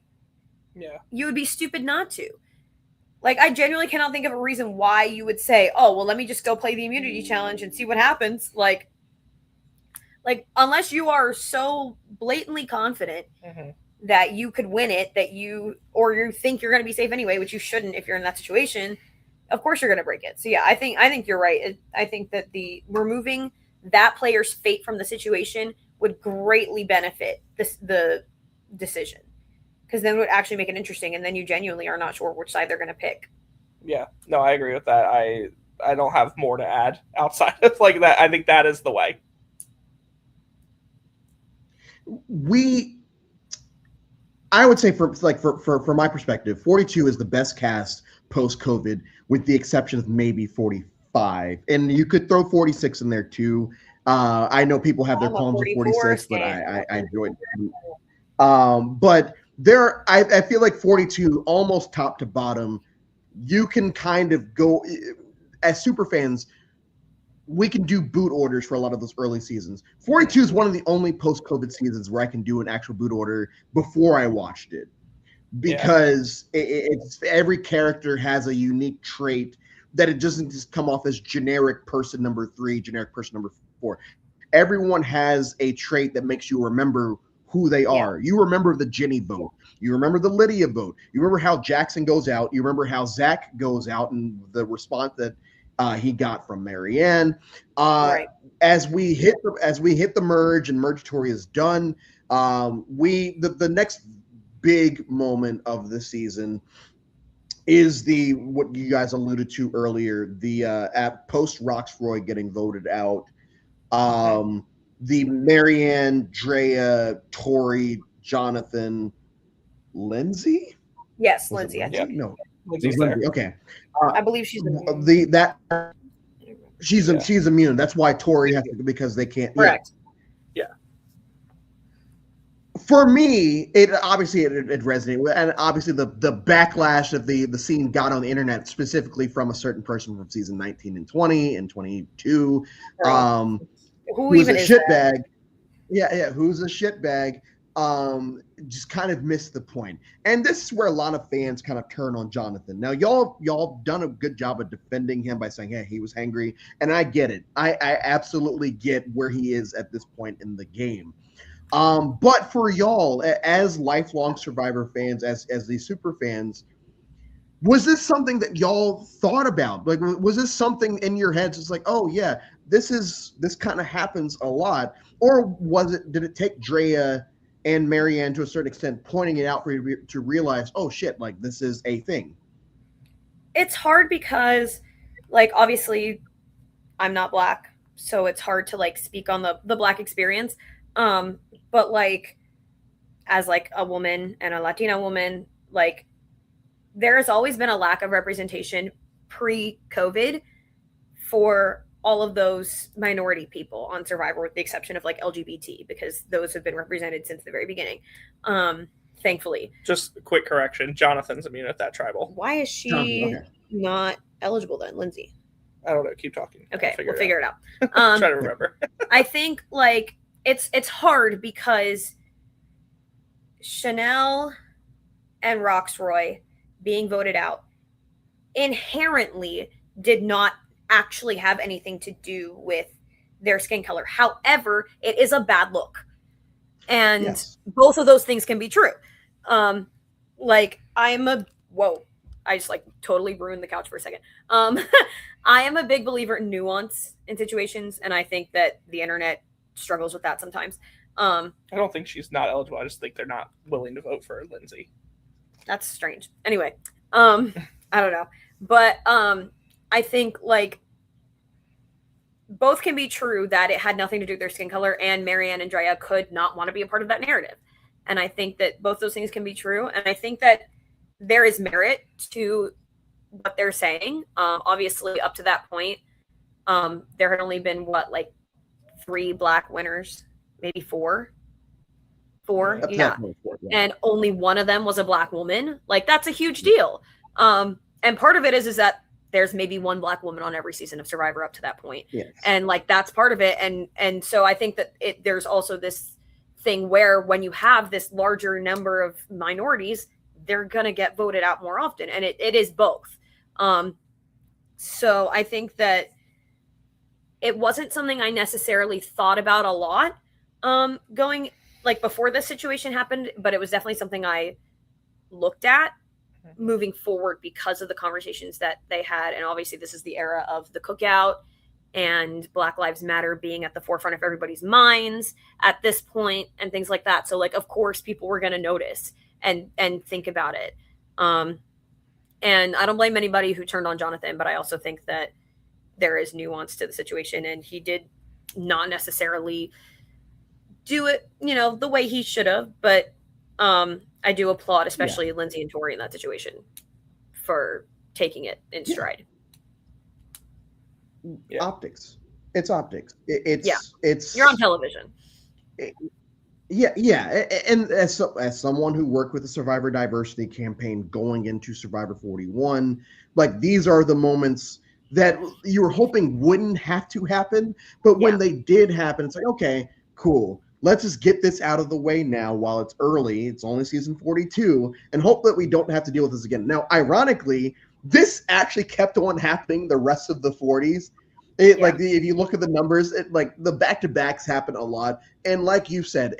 yeah, you would be stupid not to. Like, I genuinely cannot think of a reason why you would say, oh, well, let me just go play the immunity challenge and see what happens. Like unless you are so blatantly confident that you could win it, you think you're going to be safe anyway, which you shouldn't if you're in that situation, of course you're going to break it. So yeah, I think you're right. I think that the removing that player's fate from the situation would greatly benefit the decision, because then it would actually make it interesting, and then you genuinely are not sure which side they're going to pick. Yeah, no, I agree with that. I don't have more to add outside of like that. I think that is the way. I would say for my perspective, 42 is the best cast post-COVID, with the exception of maybe 45, and you could throw 46 in there too. I know people have their qualms with 46, but I enjoy it. But I feel like 42, almost top to bottom, you can kind of go as super fans. We can do boot orders for a lot of those early seasons. 42 is one of the only post-COVID seasons where I can do an actual boot order before I watched it, because it's every character has a unique trait that it doesn't just come off as generic person number 3, generic person number 4. Everyone has a trait that makes you remember who they are. You remember the Jenny vote. You remember the Lydia vote. You remember how Jackson goes out. You remember how Zach goes out and the response that he got from Marianne. Right. As we hit the merge and Mergatory is done, the next big moment of the season is what you guys alluded to earlier, the at post Roxroy getting voted out. The Marianne, Drea, Tori, Jonathan, Lindsay. Yes, Lindsay. I think. No, Lindsay's there. Okay. I believe she's immune. She's immune. That's why Tori has to, because they can't. Correct. Yeah. For me, it resonated with, and obviously the backlash of the scene got on the internet, specifically from a certain person from season 19 and 20 and 22. Who even is a shitbag? Yeah, who's a shitbag? just kind of missed the point. And this is where a lot of fans kind of turn on Jonathan. Now, y'all done a good job of defending him by saying, hey, he was hangry. And I get it. I absolutely get where he is at this point in the game. But for y'all, as lifelong Survivor fans, as these super fans, was this something that y'all thought about? Like, was this something in your heads? It's like, oh yeah, this kind of happens a lot. Or did it take Drea and Marianne to a certain extent pointing it out for you to realize, oh shit, like this is a thing? It's hard because, like, obviously I'm not Black, so it's hard to like speak on the Black experience. But like, as like a woman and a Latina woman, like there has always been a lack of representation pre-COVID for all of those minority people on Survivor, with the exception of like LGBT, because those have been represented since the very beginning. Thankfully. Just a quick correction. Jonathan's immune at that tribal. Why is she not eligible then, Lindsay? I don't know. Keep talking. Okay, we'll figure it out. Try to remember. I think like it's hard because Chanel and Roxroy being voted out inherently did not actually have anything to do with their skin color. However, it is a bad look. And both of those things can be true. Like I just like totally ruined the couch for a second. I am a big believer in nuance in situations, and I think that the internet struggles with that sometimes. I don't think she's not eligible. I just think they're not willing to vote for Lindsay. That's strange. Anyway, I don't know. But I think like both can be true, that it had nothing to do with their skin color, and Marianne and Drea could not want to be a part of that narrative. And I think that both those things can be true. And I think that there is merit to what they're saying. Obviously, up to that point, there had only been like 3 Black winners, maybe 4. Yeah. And only one of them was a Black woman. Like that's a huge deal. And part of it is that there's maybe one Black woman on every season of Survivor up to that point. Yes. And like that's part of it. And so I think that there's also this thing where when you have this larger number of minorities, they're gonna get voted out more often. And it is both. So I think that it wasn't something I necessarily thought about a lot going like before this situation happened, but it was definitely something I looked at moving forward because of the conversations that they had. And obviously this is the era of the cookout and Black Lives Matter being at the forefront of everybody's minds at this point and things like that. So like, of course people were going to notice and think about it. And I don't blame anybody who turned on Jonathan, but I also think that there is nuance to the situation, and he did not necessarily do it, the way he should have, but I do applaud, especially Lindsay and Tori in that situation, for taking it in stride. Yeah. Optics. It's optics. It's you're on television. And as someone who worked with the Survivor Diversity campaign going into Survivor 41, like these are the moments that you were hoping wouldn't have to happen, but when they did happen, it's like, okay, cool. Let's just get this out of the way now while it's early. It's only season 42, and hope that we don't have to deal with this again. Now, ironically, this actually kept on happening the rest of the 40s. Like if you look at the numbers, like the back-to-backs happen a lot. And like you said,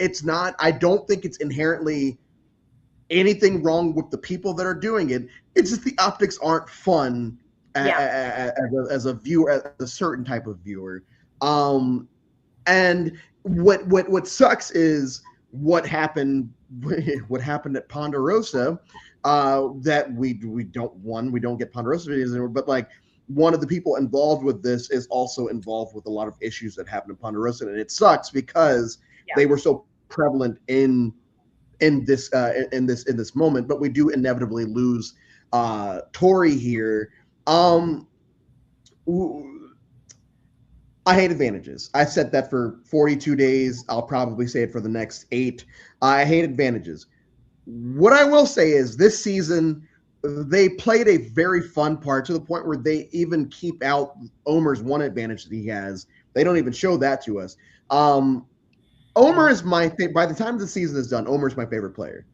I don't think it's inherently anything wrong with the people that are doing it. It's just the optics aren't fun as a viewer, as a certain type of viewer. And what sucks is what happened at Ponderosa, that we don't get Ponderosa videos anymore, but like one of the people involved with this is also involved with a lot of issues that happened in Ponderosa, and it sucks because they were so prevalent in this moment. But we do inevitably lose Tori here. I hate advantages. I said that for 42 days. I'll probably say it for the next 8. I hate advantages. What I will say is this season, they played a very fun part to the point where they even keep out Omer's one advantage that he has. They don't even show that to us. Omer is my favorite. By the time the season is done, Omer's my favorite player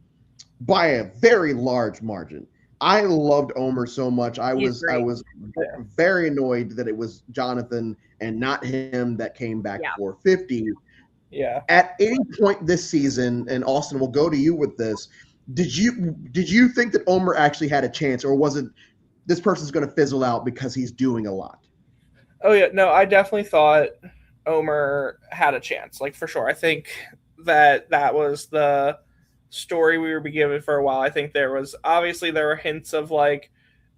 by a very large margin. I loved Omer so much. I was very annoyed that it was Jonathan and not him that came back for 50. Yeah. At any point this season, and Austin, we'll go to you with this. Did you think that Omer actually had a chance, or was it this person's going to fizzle out because he's doing a lot? Oh yeah, no, I definitely thought Omer had a chance, like for sure. I think that was the story we were given for a while. I think there were hints of like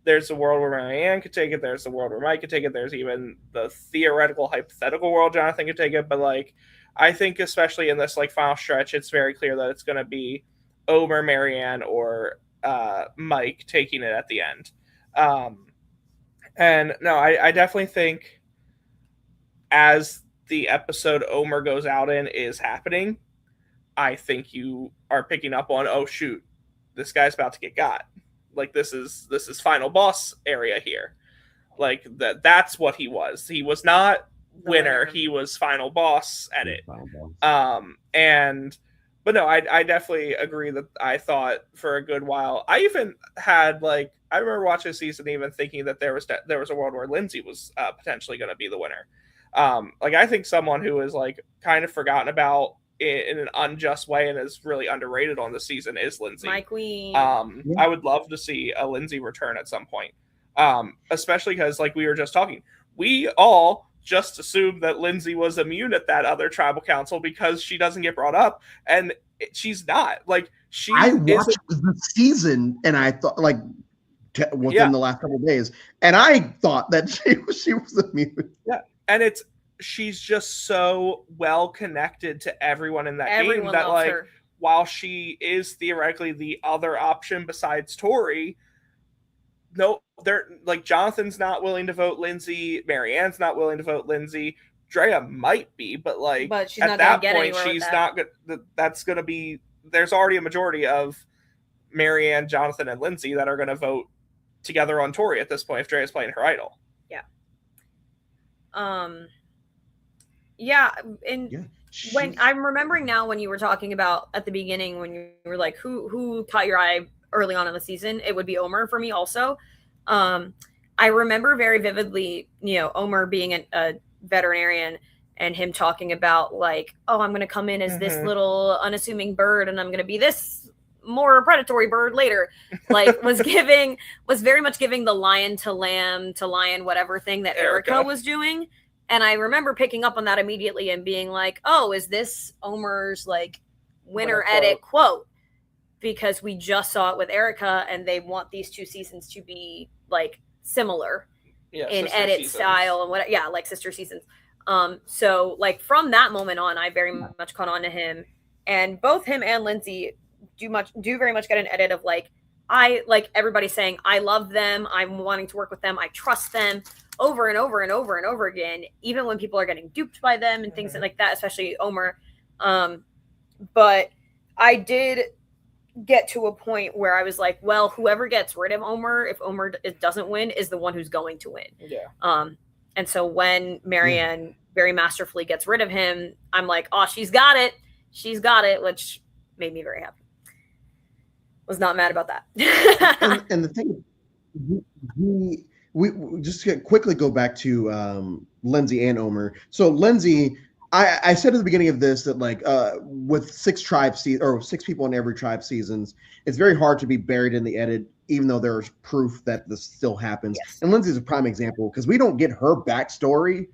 there's a world where Marianne could take it, there's a world where Mike could take it, there's even the theoretical hypothetical world Jonathan could take it, but like I think especially in this like final stretch, it's very clear that it's going to be Omer, Marianne, or Mike taking it at the end. And no, I definitely think as the episode Omer goes out in is happening, I think you are picking up on, oh shoot, this guy's about to get got. Like this is final boss area here. Like that's what he was. He was not winner, he was final boss at it. But no, I definitely agree that I thought for a good while. I even had like I remember watching the season even thinking that there was a world where Lindsay was potentially going to be the winner. Like I think someone who is like kind of forgotten about in an unjust way and is really underrated on the season is Lindsay. My queen. I would love to see a Lindsay return at some point. Especially because like we were just talking, we all just assumed that Lindsay was immune at that other tribal council because she doesn't get brought up, and she's not. Like I watched the season and I thought like within the last couple of days, and I thought that she was immune. Yeah, and she's just so well connected to everyone in that game that like her. While she is theoretically the other option besides Tori, no, they're like Jonathan's not willing to vote Lindsay, Marianne's not willing to vote Lindsay, Drea might be, but like she's at that point she's not good. That's going to be there's already a majority of Marianne, Jonathan, and Lindsay that are going to vote together on Tori at this point if Drea's playing her idol. Yeah. Yeah, and when I'm remembering now when you were talking about at the beginning when you were like who caught your eye early on in the season, it would be Omer for me also. I remember very vividly, Omer being a veterinarian and him talking about like, oh, I'm going to come in as this little unassuming bird and I'm going to be this more predatory bird later. Like was very much giving the lion to lamb to lion, whatever thing that Erica was doing. And I remember picking up on that immediately and being like, oh, is this Omer's like winner edit quote? Because we just saw it with Erica and they want these two seasons to be like similar in edit seasons. Style and what, like sister seasons. So like from that moment on, I very much caught on to him, and both him and Lindsay do very much get an edit of like, I like everybody saying, I love them. I'm wanting to work with them. I trust them over and over and over and over again, even when people are getting duped by them and things like that, especially Omer. But I did get to a point where I was like, well, whoever gets rid of Omer, if Omer doesn't win, is the one who's going to win. Yeah. And so when Marianne very masterfully gets rid of him, I'm like, oh, she's got it, which made me very happy. Was not mad about that. and the thing, we just quickly go back to Lindsay and Omer. So Lindsay, I said at the beginning of this that like with 6 people in every tribe seasons, it's very hard to be buried in the edit, even though there's proof that this still happens. Yes. And Lindsay's a prime example because we don't get her backstory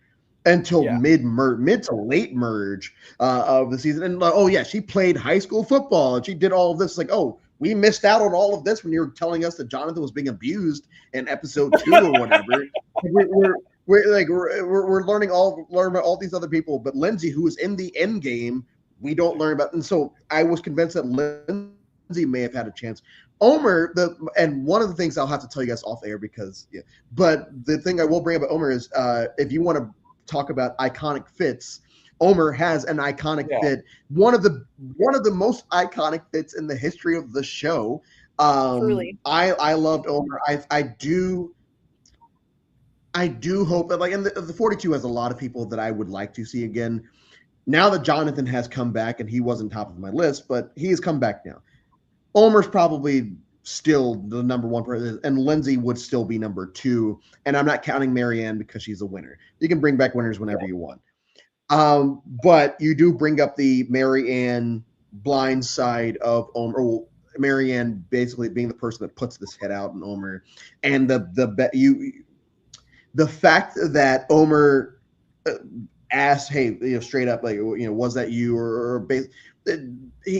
until mid to late merge of the season. And like, oh yeah, she played high school football and she did all of this. Like, oh, we missed out on all of this when you were telling us that Jonathan was being abused in episode 2 or whatever. We're learning about all these other people, but Lindsay, who is in the end game, we don't learn about. And so I was convinced that Lindsay may have had a chance. Omer, and one of the things I'll have to tell you guys off air but the thing I will bring up about Omer is if you want to talk about iconic fits, Omer has an iconic fit. One of the most iconic fits in the history of the show. Truly. I loved Omer. I do hope that like, and the 42 has a lot of people that I would like to see again. Now that Jonathan has come back, and he wasn't top of my list, but he has come back now. Omer's probably still the number one person, and Lindsay would still be number two. And I'm not counting Marianne because she's a winner. You can bring back winners whenever you want. But you do bring up the Marianne blind side of Omer, or Marianne basically being the person that puts this head out in Omer, and the fact that Omer asked, "Hey, straight up, like, was that you?"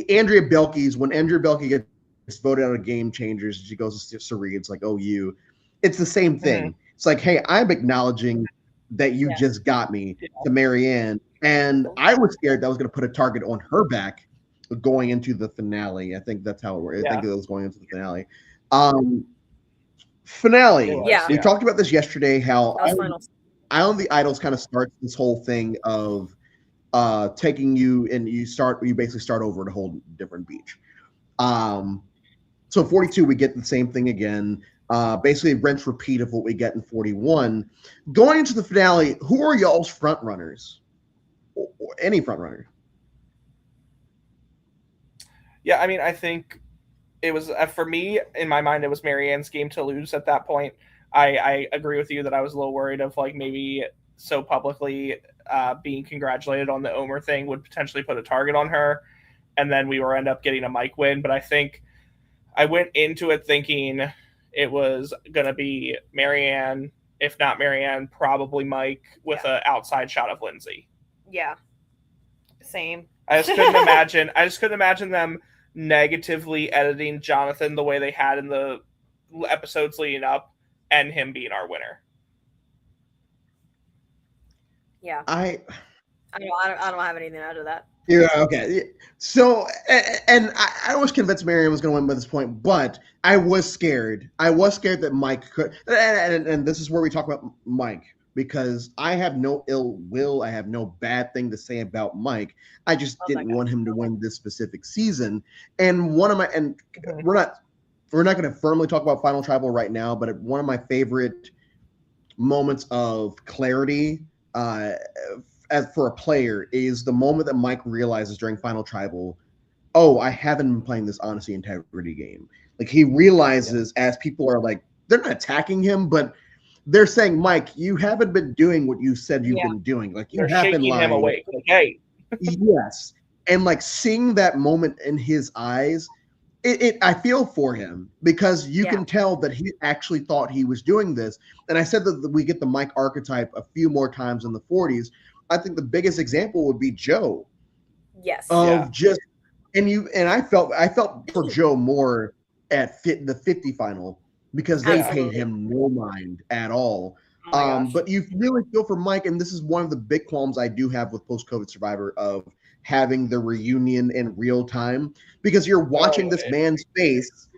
Andrea Belke's, when Andrea Belke gets voted out of Game Changers, she goes to Sari. It's like, "Oh, you." It's the same thing. Mm-hmm. It's like, "Hey, I'm acknowledging that you just got me to Marianne," and I was scared that was going to put a target on her back going into the finale. I think that's how it worked. I think it was going into the finale. Finale. Yeah. We talked about this yesterday, how Island of the Idols kind of starts this whole thing of taking you, and you basically start over at a whole different beach. So 42, we get the same thing again. Basically, rinse repeat of what we get in 41. Going into the finale, who are y'all's front runners? Or any front runner? Yeah, I mean, I think it was, for me, in my mind, it was Marianne's game to lose at that point. I agree with you that I was a little worried of, like, maybe so publicly being congratulated on the Omer thing would potentially put a target on her, and then we would end up getting a Mike win. But I think I went into it thinking it was going to be Marianne. If not Marianne, probably Mike, with an outside shot of Lindsay. Yeah. Same. I just couldn't imagine them negatively editing Jonathan the way they had in the episodes leading up, and him being our winner. Yeah. I don't have anything out of that. Yeah, okay. So, and I was convinced Marianne was going to win by this point, but I was scared. I was scared that Mike could, and this is where we talk about Mike, because I have no ill will. I have no bad thing to say about Mike. I just didn't want him to win this specific season. And we're not going to firmly talk about Final Tribal right now, but one of my favorite moments of clarity as for a player is the moment that Mike realizes during Final Tribal, oh, I haven't been playing this honesty integrity game. Like, he realizes as people are like, they're not attacking him, but they're saying, Mike, you haven't been doing what you said you've been doing. Like, you have been lying. Him awake. Like, hey. Yes. And like seeing that moment in his eyes, I feel for him, because you can tell that he actually thought he was doing this. And I said that we get the Mike archetype a few more times in the 40s. I think the biggest example would be Joe. Yes. And I felt for Joe more at the 50 final, because they paid him no mind at all. But you really feel for Mike, and this is one of the big qualms I do have with post-COVID Survivor, of having the reunion in real time, because you're watching this man's face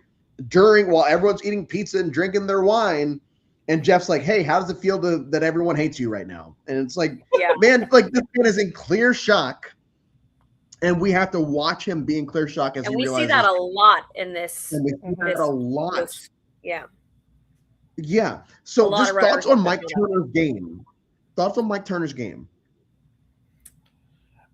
while everyone's eating pizza and drinking their wine, and Jeff's like, "Hey, how does it feel that everyone hates you right now?" And it's like, man, like, this man is in clear shock, and we have to watch him be in clear shock as he realizes. And we see that a lot in this. And we see that a lot. Yeah. So just thoughts on Mike Turner's game. Thoughts on Mike Turner's game.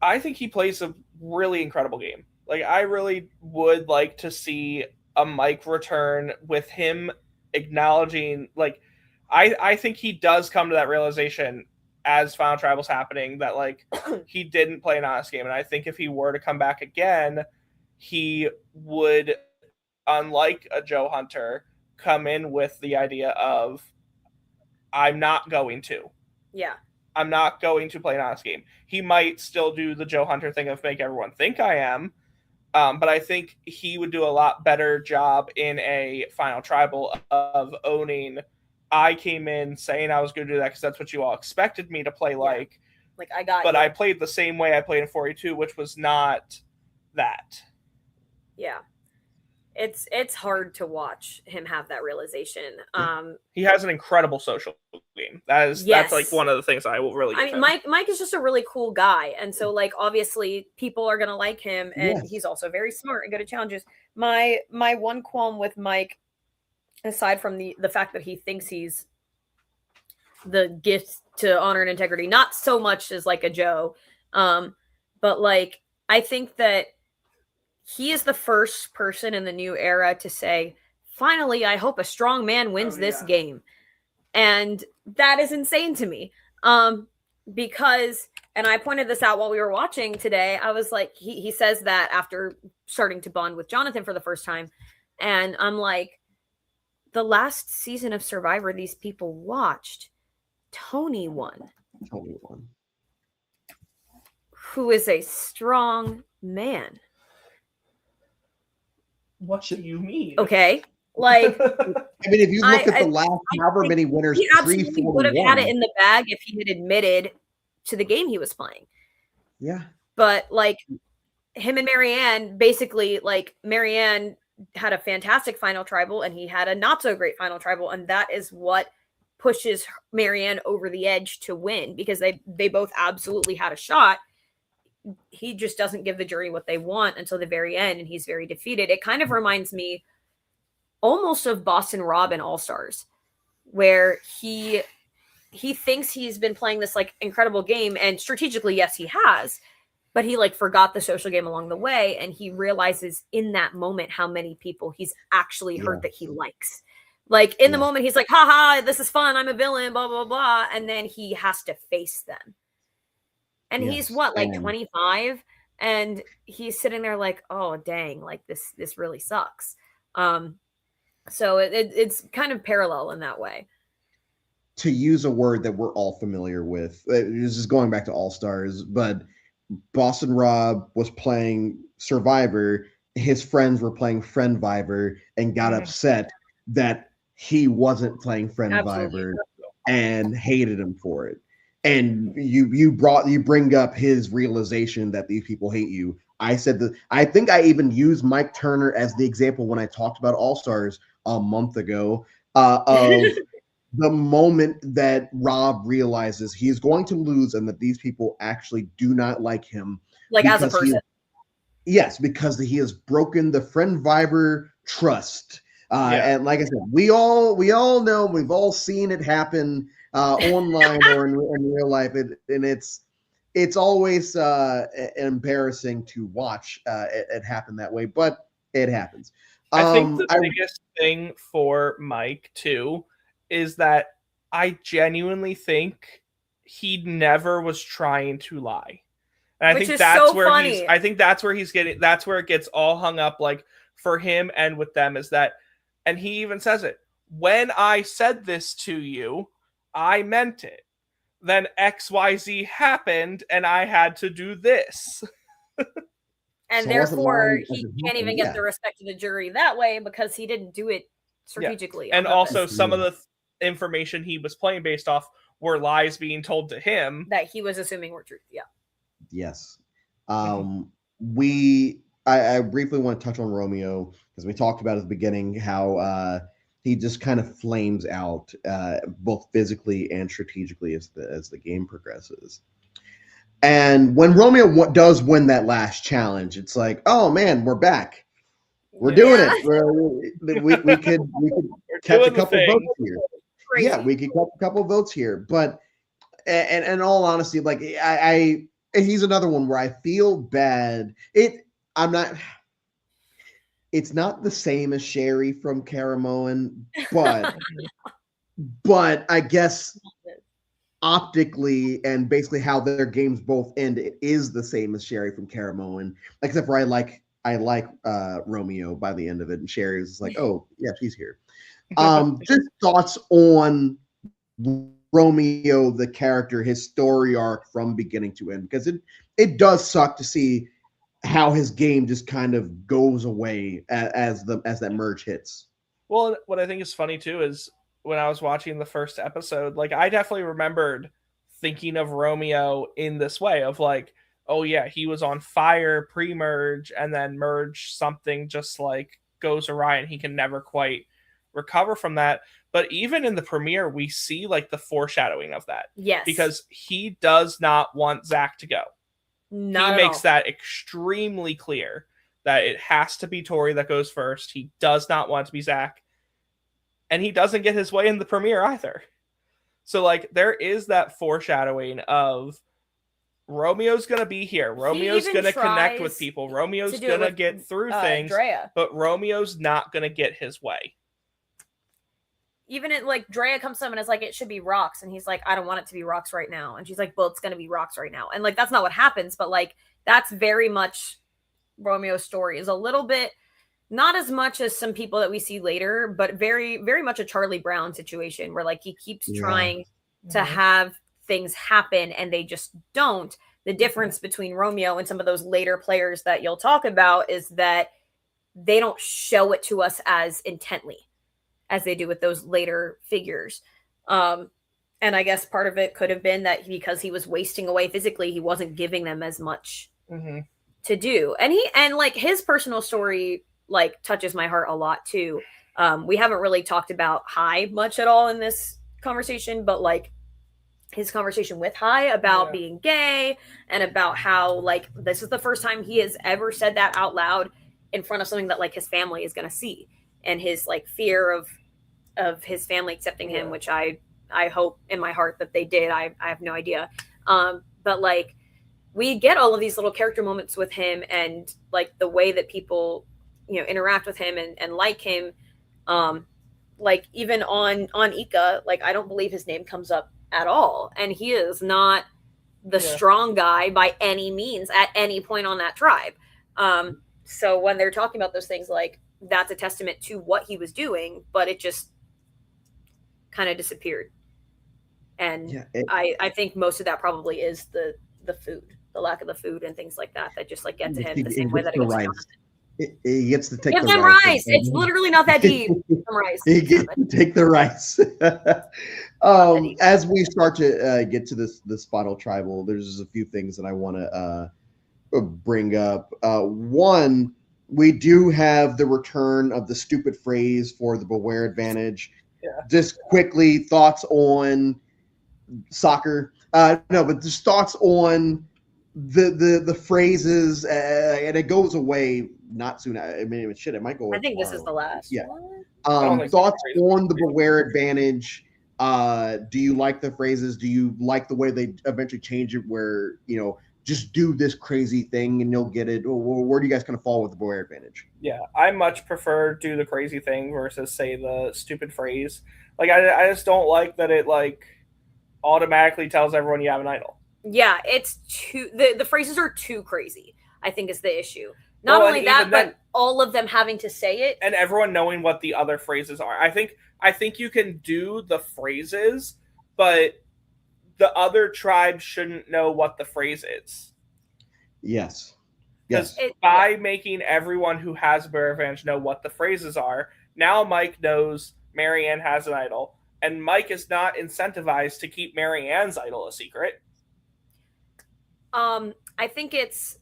I think he plays a really incredible game. Like, I really would like to see a Mike return with him acknowledging, like, I think he does come to that realization as Final Tribal's happening that, like, he didn't play an honest game. And I think if he were to come back again, he would, unlike a Joe Hunter, come in with the idea of, I'm not going to. Yeah. I'm not going to play an honest game. He might still do the Joe Hunter thing of make everyone think I am, but I think he would do a lot better job in a Final Tribal of owning, I came in saying I was going to do that because that's what you all expected me to play like. Like, I got But you. I played the same way I played in 42, which was not that. Yeah. It's hard to watch him have that realization. He has an incredible social game. That's like one of the things I will really. I mean, Mike is just a really cool guy, and so, like, obviously people are gonna like him, and he's also very smart and good at challenges. My one qualm with Mike, aside from the fact that he thinks he's the gift to honor and integrity, not so much as like a Joe, but like I think that he is the first person in the new era to say, finally, I hope a strong man wins this game. And that is insane to me. Because, and I pointed this out while we were watching today, I was like, he says that after starting to bond with Jonathan for the first time. And I'm like, the last season of Survivor these people watched, Tony won. Tony won. Who is a strong man. What do you mean? Okay. Like, I mean, if you look at the last however many winners, he absolutely would have had it in the bag if he had admitted to the game he was playing. Yeah. But like him and Marianne, basically, like Marianne had a fantastic final tribal and he had a not so great final tribal, and that is what pushes Marianne over the edge to win, because they both absolutely had a shot. He just doesn't give the jury what they want until the very end, and he's very defeated. It kind of reminds me almost of Boston Rob in All Stars, where he thinks he's been playing this like incredible game, and strategically, yes, he has, but he like forgot the social game along the way, and he realizes in that moment how many people he's actually hurt that he likes. Like in the moment, he's like, haha, this is fun, I'm a villain, blah, blah, blah. And then he has to face them. And he's what, like 25? And he's sitting there like, oh, dang, like this really sucks. So it's kind of parallel in that way. To use a word that we're all familiar with, this is going back to All Stars, but Boston Rob was playing Survivor. His friends were playing Friendviver and got upset that he wasn't playing Friendviver and hated him for it. And you bring up his realization that these people hate you. I said that I think I even used Mike Turner as the example when I talked about All Stars a month ago of the moment that Rob realizes he's going to lose and that these people actually do not like him. Like as a person. Yes, because he has broken the Friendviver trust. And like I said, we all know, we've all seen it happen online or in real life, and it's always embarrassing to watch it happen that way, but it happens. I think the biggest thing for Mike too is that I genuinely think he never was trying to lie. And I think that's where funny. I think that's where he's getting, that's where it gets all hung up, like for him and with them, is that, and he even says it, when I said this to you, I meant it. Then XYZ happened and I had to do this. And so therefore he can't even get the respect of the jury that way because he didn't do it strategically. Yeah. And also some of the information he was playing based off were lies being told to him that he was assuming were truth. Yeah. Yes. I briefly want to touch on Romeo because we talked about at the beginning how he just kind of flames out both physically and strategically as the game progresses. And when Romeo does win that last challenge, it's like, oh man, we're back. We're doing it. We could catch a couple votes here. Crazy. Yeah, we could catch a couple votes here. But and in all honesty, like he's another one where I feel bad. It's not the same as Sherry from Caramoan, but I guess optically and basically how their games both end, it is the same as Sherry from Caramoan, except for I like Romeo by the end of it, and Sherry is like, oh yeah, she's here. Just thoughts on Romeo, the character, his story arc from beginning to end, because it does suck to see how his game just kind of goes away as that merge hits. Well, what I think is funny too is when I was watching the first episode, like I definitely remembered thinking of Romeo in this way of like, oh yeah, he was on fire pre-merge, and then merge something just like goes awry and he can never quite recover from that. But even in the premiere, we see like the foreshadowing of that. Yes. Because he does not want Zach to go. He makes that extremely clear that it has to be Tori that goes first. He does not want to be Zach. And he doesn't get his way in the premiere either. So like there is that foreshadowing of Romeo's gonna be here. Romeo's gonna connect with people. Romeo's gonna get through things, Drea. But Romeo's not gonna get his way. Even it, like, Drea comes to him and is like, it should be rocks, and he's like, I don't want it to be rocks right now, and she's like, well, it's gonna be rocks right now, and like that's not what happens, but like that's very much Romeo's story. Is a little bit, not as much as some people that we see later, but very, very much a Charlie Brown situation where like he keeps trying to have things happen and they just don't. The difference between Romeo and some of those later players that you'll talk about is that they don't show it to us as intently as they do with those later figures. And I guess part of it could have been that because he was wasting away physically, he wasn't giving them as much to do. And like his personal story like touches my heart a lot too. We haven't really talked about Hai much at all in this conversation, but like his conversation with Hai about being gay and about how like this is the first time he has ever said that out loud in front of something that like his family is going to see, and his like fear of his family accepting him, which I hope in my heart that they did. I have no idea. But like we get all of these little character moments with him and like the way that people, you know, interact with him and like him. Like even on Ika, like I don't believe his name comes up at all. And he is not the strong guy by any means at any point on that tribe. So when they're talking about those things, like that's a testament to what he was doing, but it just kind of disappeared. And I think most of that probably is the food, the lack of the food and things like that just like get to him the same way that it gets to Jonathan. He gets to take Give them rice. It's literally not that deep. Some rice. He gets to take the rice. As we start to get to this final tribal, there's a few things that I want to bring up. One, we do have the return of the stupid phrase for the Beware advantage. Just quickly, thoughts on soccer. No, but just thoughts on the phrases, and it goes away not soon. I mean, it might go away. I think this is the last. Yeah. Thoughts on the Beware advantage. Do you like the phrases? Do you like the way they eventually change it where, you know, just do this crazy thing and you'll get it? Or where do you guys kind of fall with the Beware advantage? Yeah, I much prefer do the crazy thing versus say the stupid phrase. Like I just don't like that it like automatically tells everyone you have an idol. Yeah, it's too the phrases are too crazy, I think is the issue. Not only that, but all of them having to say it. And everyone knowing what the other phrases are. I think you can do the phrases, but the other tribe shouldn't know what the phrase is. Yes. Because by making everyone who has a Bear Advantage know what the phrases are, now Mike knows Marianne has an idol, and Mike is not incentivized to keep Marianne's idol a secret. I think it's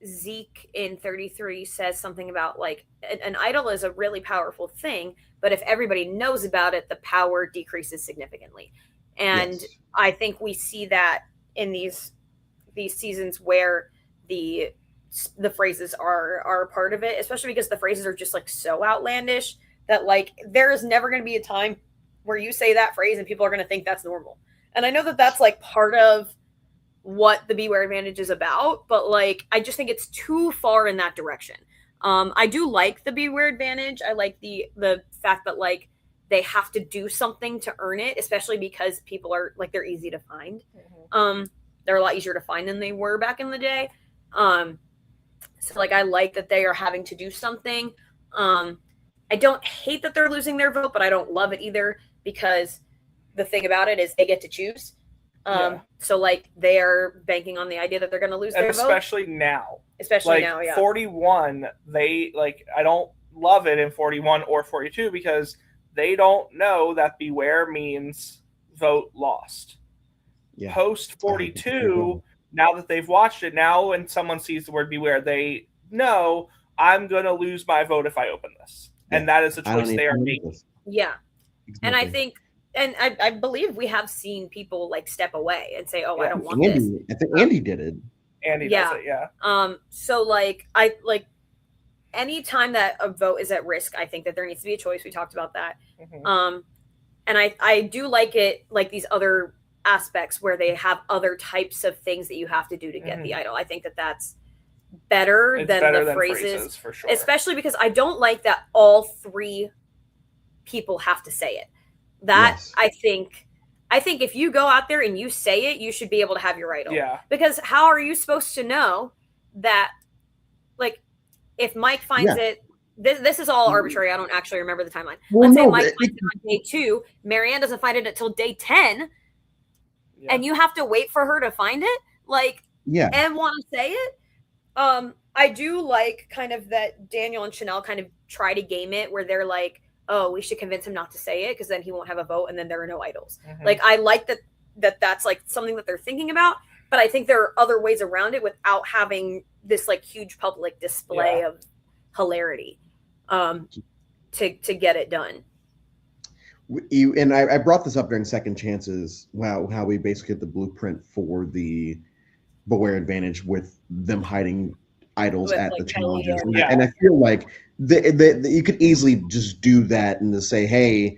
Zeke in 33 says something about like an idol is a really powerful thing, but if everybody knows about it, the power decreases significantly. And I think we see that in these seasons where the phrases are a part of it, especially because the phrases are just like so outlandish that like there is never going to be a time where you say that phrase and people are going to think that's normal. And I know that that's like part of what the Beware advantage is about, but like I just think it's too far in that direction. I do like the Beware advantage. I like the fact that like they have to do something to earn it, especially because people are like they're easy to find. They're a lot easier to find than they were back in the day. So like I like that they are having to do something. I don't hate that they're losing their vote, but I don't love it either because the thing about it is they get to choose. So like they are banking on the idea that they're going to lose their vote. Especially now. Especially now, yeah. 41, they like I don't love it in 41 or 42 because they don't know that Beware means vote lost. Yeah. Post 42, now that they've watched it, now when someone sees the word Beware, they know I'm going to lose my vote if I open this. Yeah. And that is a choice they are making. Yeah. Exactly. And I think and I believe we have seen people like step away and say, "Oh, I don't want this." I think Andy did it. Andy does it, yeah. So like I like any time that a vote is at risk, I think that there needs to be a choice. We talked about that. And I do like it, like these other aspects where they have other types of things that you have to do to get the idol. I think that that's better than the phrases, for sure. Especially because I don't like that all three people have to say it. That Yes. I think if you go out there and you say it, you should be able to have your idol. Yeah. Because how are you supposed to know that, like, if Mike finds it, this is all arbitrary. I don't actually remember the timeline. Let's say Mike finds it on day 2, Marianne doesn't find it until day 10, and you have to wait for her to find it, like, and want to say it. I do like kind of that Daniel and Chanel kind of try to game it where they're like, oh, we should convince him not to say it because then he won't have a vote and then there are no idols. Like, I like that's like something that they're thinking about, but I think there are other ways around it without having this like huge public display of hilarity to get it done. And I brought this up during Second Chances, how we basically get the blueprint for the Beware advantage with them hiding idols at the challenges. And I feel like you could easily just do that and to say, hey,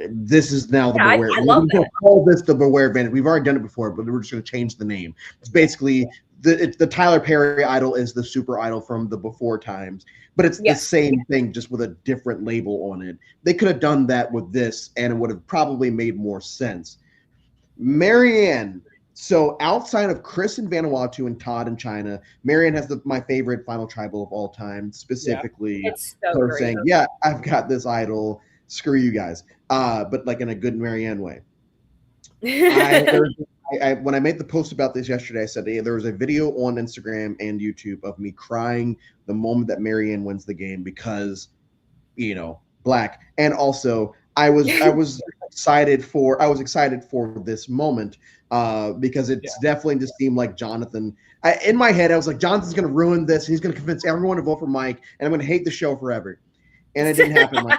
this is now the Beware. I love that. Call this the Beware advantage. We've already done it before, but we're just going to change the name. It's basically the Tyler Perry idol is the super idol from the before times, but it's the same thing, just with a different label on it. They could have done that with this, and it would have probably made more sense. Marianne. So outside of Chris and Vanuatu and Todd in China, Marianne has my favorite final tribal of all time, specifically her saying, yeah, I've got this idol, screw you guys. But like in a good Marianne way. When I made the post about this yesterday, I said, hey, there was a video on Instagram and YouTube of me crying the moment that Marianne wins the game because, Black. And also I was excited for this moment because it's definitely just seemed like Jonathan. In my head, I was like, Jonathan's going to ruin this. He's going to convince everyone to vote for Mike, and I'm going to hate the show forever. And it didn't happen like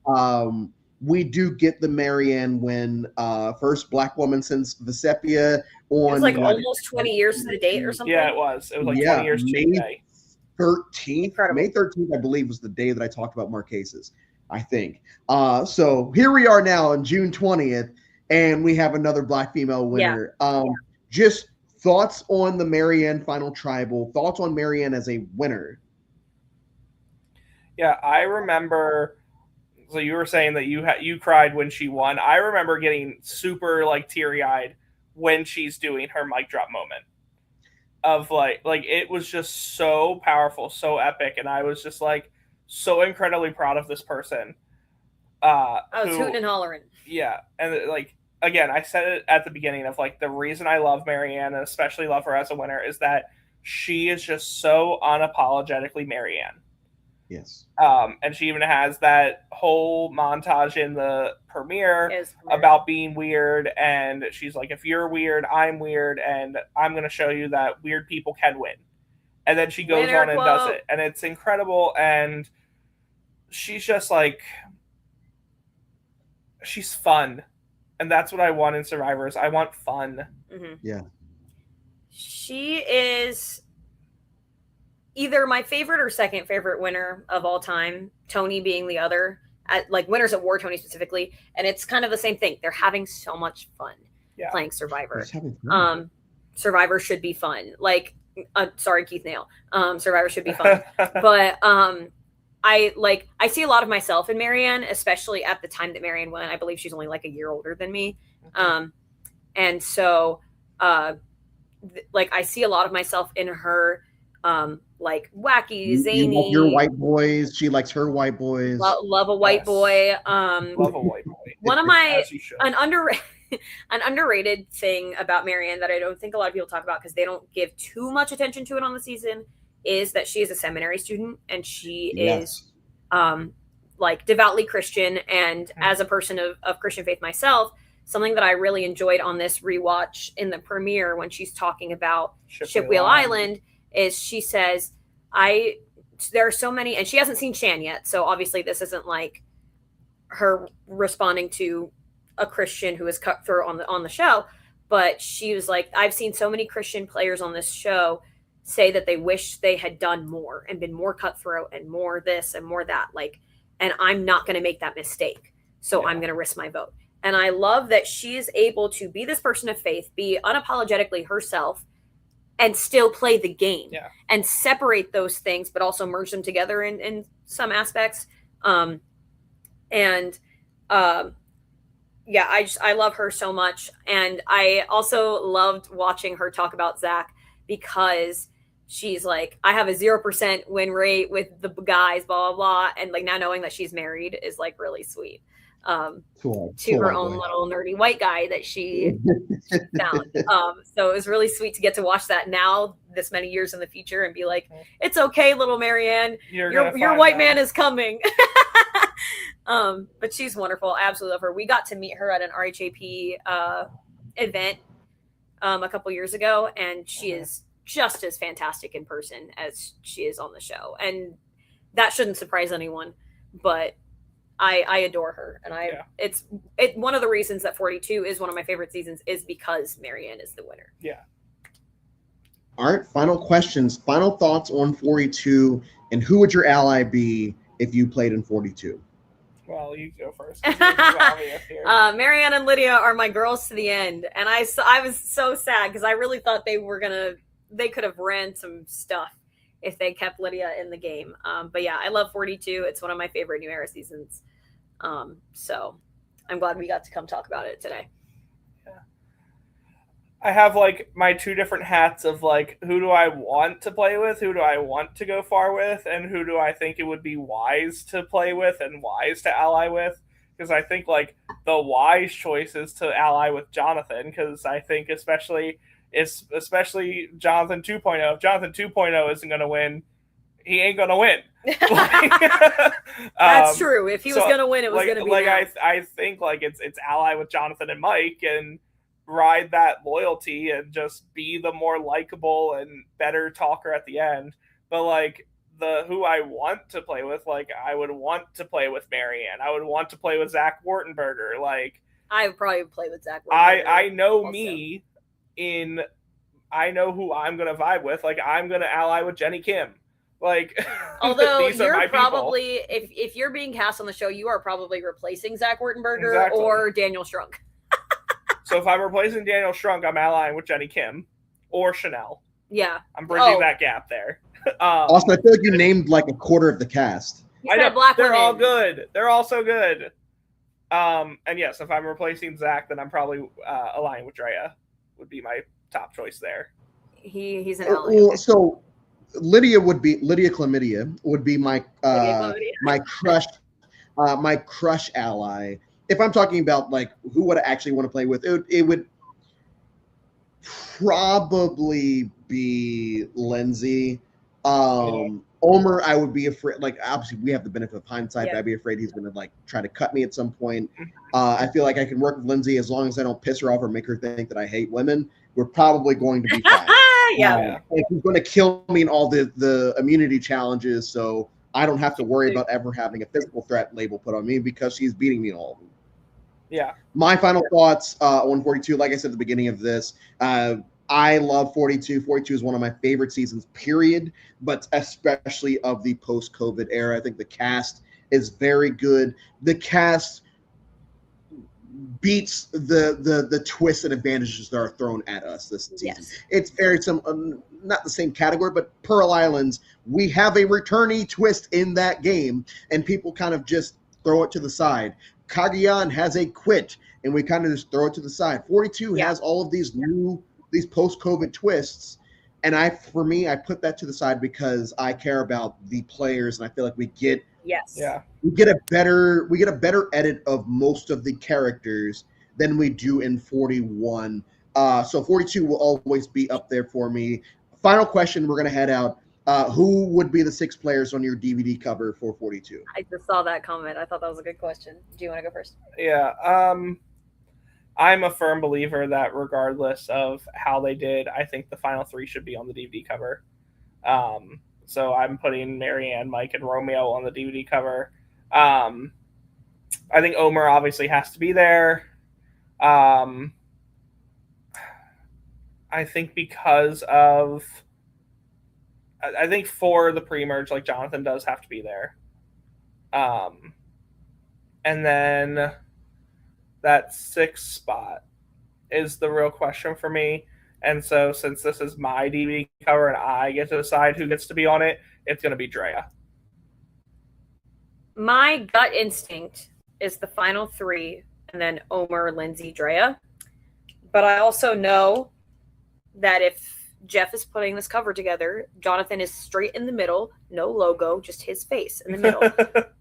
that. We do get the Marianne win, first Black woman since Vesepia on. It's like almost 20 years to the date or something. Yeah, it was. It was like 20 years to the day. 13th. May 13th, I believe, was the day that I talked about Marquesas, I think. So here we are now on June 20th, and we have another Black female winner. Just thoughts on the Marianne final tribal, thoughts on Marianne as a winner. Yeah, I remember. So you were saying that you cried when she won. I remember getting super like teary-eyed when she's doing her mic drop moment. Of like it was just so powerful, so epic, and I was just like so incredibly proud of this person. I was hooting and hollering. Yeah, and like again, I said it at the beginning of like the reason I love Marianne and especially love her as a winner is that she is just so unapologetically Marianne. Yes. And she even has that whole montage in the premiere about being weird, and she's like, if you're weird, I'm weird, and I'm going to show you that weird people can win. And then she goes on and does it, and it's incredible, and she's just like, she's fun, and that's what I want in Survivors. I want fun. Mm-hmm. Yeah. She is either my favorite or second favorite winner of all time, Tony being the other, like winners at War, Tony specifically. And it's kind of the same thing. They're having so much fun playing Survivor. Survivor should be fun. Like, sorry, Keith Nail. Survivor should be fun. But I see a lot of myself in Marianne, especially at the time that Marianne won. I believe she's only like a year older than me. And so, I see a lot of myself in her, like wacky, zany. You love your white boys. She likes her white boys. Love a white boy. Love a white boy. One of my an underrated thing about Marianne that I don't think a lot of people talk about because they don't give too much attention to it on the season is that she is a seminary student and she is like devoutly Christian. And as a person of Christian faith myself, something that I really enjoyed on this rewatch in the premiere when she's talking about Shipwheel Island is she says, there are so many, and she hasn't seen Shan yet. So obviously this isn't like her responding to a Christian who is cut through on the show. But she was like, I've seen so many Christian players on this show say that they wish they had done more and been more cutthroat and more this and more that. Like, and I'm not going to make that mistake. So I'm going to risk my vote. And I love that she's able to be this person of faith, be unapologetically herself, and still play the game and separate those things, but also merge them together in some aspects. And I love her so much. And I also loved watching her talk about Zach, because she's like, I have a 0% win rate with the guys, blah, blah, blah. And like now knowing that she's married is like really sweet. To her own little nerdy white guy that she found. So it was really sweet to get to watch that now, this many years in the future, and be like, it's okay, little Marianne, your white man is coming. But she's wonderful. I absolutely love her. We got to meet her at an RHAP event a couple years ago, and she is just as fantastic in person as she is on the show. And that shouldn't surprise anyone, but I adore her, and it's one of the reasons that 42 is one of my favorite seasons is because Marianne is the winner. Yeah. All right, final questions, final thoughts on 42, and who would your ally be if you played in 42? Well, you go first. Marianne and Lydia are my girls to the end, and I was so sad because I really thought they could have ran some stuff if they kept Lydia in the game. But yeah, I love 42. It's one of my favorite New Era seasons. So I'm glad we got to come talk about it today. Yeah. I have like my two different hats of like, who do I want to play with? Who do I want to go far with? And who do I think it would be wise to play with and wise to ally with? Because I think like the wise choice is to ally with Jonathan, because I think especially Jonathan 2.0. If Jonathan 2.0 isn't going to win, he ain't going to win. That's true. If he was going to win, it was going to be like I think like it's ally with Jonathan and Mike and ride that loyalty and just be the more likable and better talker at the end. But like who I want to play with, like I would want to play with Marianne. I would want to play with Zach Wartenberger. Like I would probably play with Zach Wartenberger. I know also. I know who I'm gonna vibe with. Like I'm gonna ally with Jenny Kim. Like, although you're probably if you're being cast on the show, you are probably replacing Zach Wartenberger or Daniel Strunk. So if I'm replacing Daniel Strunk, I'm allying with Jenny Kim or Chanel. Yeah, I'm bridging that gap there. Also, I feel like you named like a quarter of the cast. I know, they're all good. They're all so good. And yes, if I'm replacing Zach, then I'm probably aligning with Drea. Would be my top choice there. He's an ally. So Lydia Chlamydia would be my my crush ally. If I'm talking about like who would I actually want to play with, it would probably be Lindsay. Omer, I would be afraid. Like obviously, we have the benefit of hindsight, but I'd be afraid he's going to like try to cut me at some point. I feel like I can work with Lindsay as long as I don't piss her off or make her think that I hate women. We're probably going to be fine. Like he's going to kill me in all the immunity challenges, so I don't have to worry about ever having a physical threat label put on me because she's beating me in all of them. Yeah. My final thoughts on 42, like I said at the beginning of this, I love 42. 42 is one of my favorite seasons, period, but especially of the post-COVID era. I think the cast is very good. The cast beats the twists and advantages that are thrown at us this season. Yes. It's very not the same category, but Pearl Islands, we have a returnee twist in that game, and people kind of just throw it to the side. Cagayan has a quit, and we kind of just throw it to the side. 42 has all of these these post-COVID twists, and I put that to the side because I care about the players, and I feel like we get a better edit of most of the characters than we do in 41. So 42 will always be up there for me. Final question, we're gonna head out. Who would be the 6 players on your DVD cover for 42? I just saw that comment. I thought that was a good question. Do you want to go first? Yeah. I'm a firm believer that regardless of how they did, I think the final 3 should be on the DVD cover. So I'm putting Marianne, Mike, and Romeo on the DVD cover. I think Omer obviously has to be there. I think because of... I think for the pre-merge, like Jonathan does have to be there. And then that 6th spot is the real question for me. And so, since this is my DVD cover and I get to decide who gets to be on it, it's going to be Drea. My gut instinct is the final 3, and then Omer, Lindsay, Drea. But I also know that if Jeff is putting this cover together, Jonathan is straight in the middle, no logo, just his face in the middle,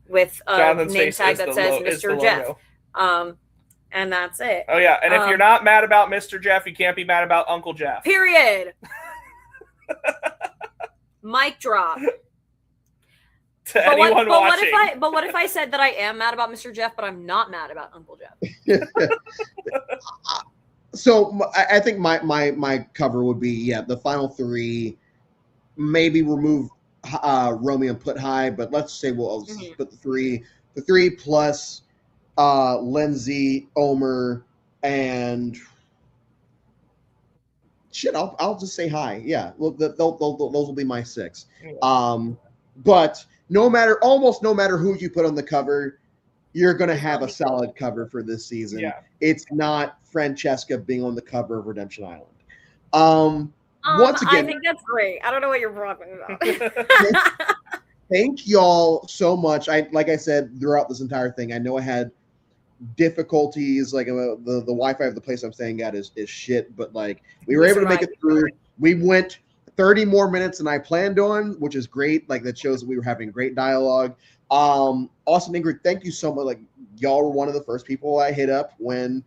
with a name tag that says Mr. Jeff. And that's it. Oh, yeah. And if you're not mad about Mr. Jeff, you can't be mad about Uncle Jeff. Period. Mic drop. To anyone watching. What if I said that I am mad about Mr. Jeff, but I'm not mad about Uncle Jeff? So I think my cover would be, the final 3, maybe remove Romeo and put High, but let's say we'll just put the 3 plus Lindsay, Omer, and shit. I'll just say High. Yeah, well, those will be my 6. But almost no matter who you put on the cover, you're going to have a solid cover for this season. Yeah. It's not Francesca being on the cover of Redemption Island. Once again, I think that's great. I don't know what you're talking about. Thank y'all so much. Like I said throughout this entire thing, I know I had difficulties. Like the Wi-Fi of the place I'm staying at is shit, but like we were able to make it through. We went 30 more minutes than I planned on, which is great. Like that shows that we were having great dialogue. Austin, Ingrid, thank you so much. Like y'all were one of the first people I hit up when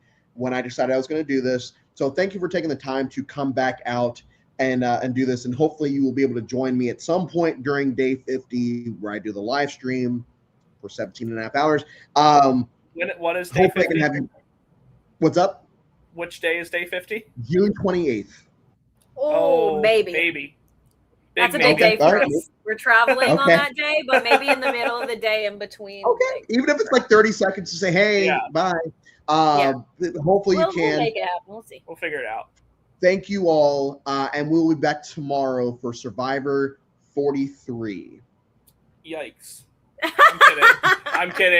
I decided I was going to do this. So thank you for taking the time to come back out and do this. And hopefully you will be able to join me at some point during day 50 where I do the live stream for 17 and a half hours. What is day 50? What's up? Which day is day 50? June 28th. Oh, baby. That's a big day for us. We're traveling on that day, but maybe in the middle of the day in between. Okay, even if it's like 30 seconds to say, hey, bye. Hopefully you can. We'll make it happen. We'll see. We'll figure it out. Thank you all, and we'll be back tomorrow for Survivor 43. Yikes. I'm kidding.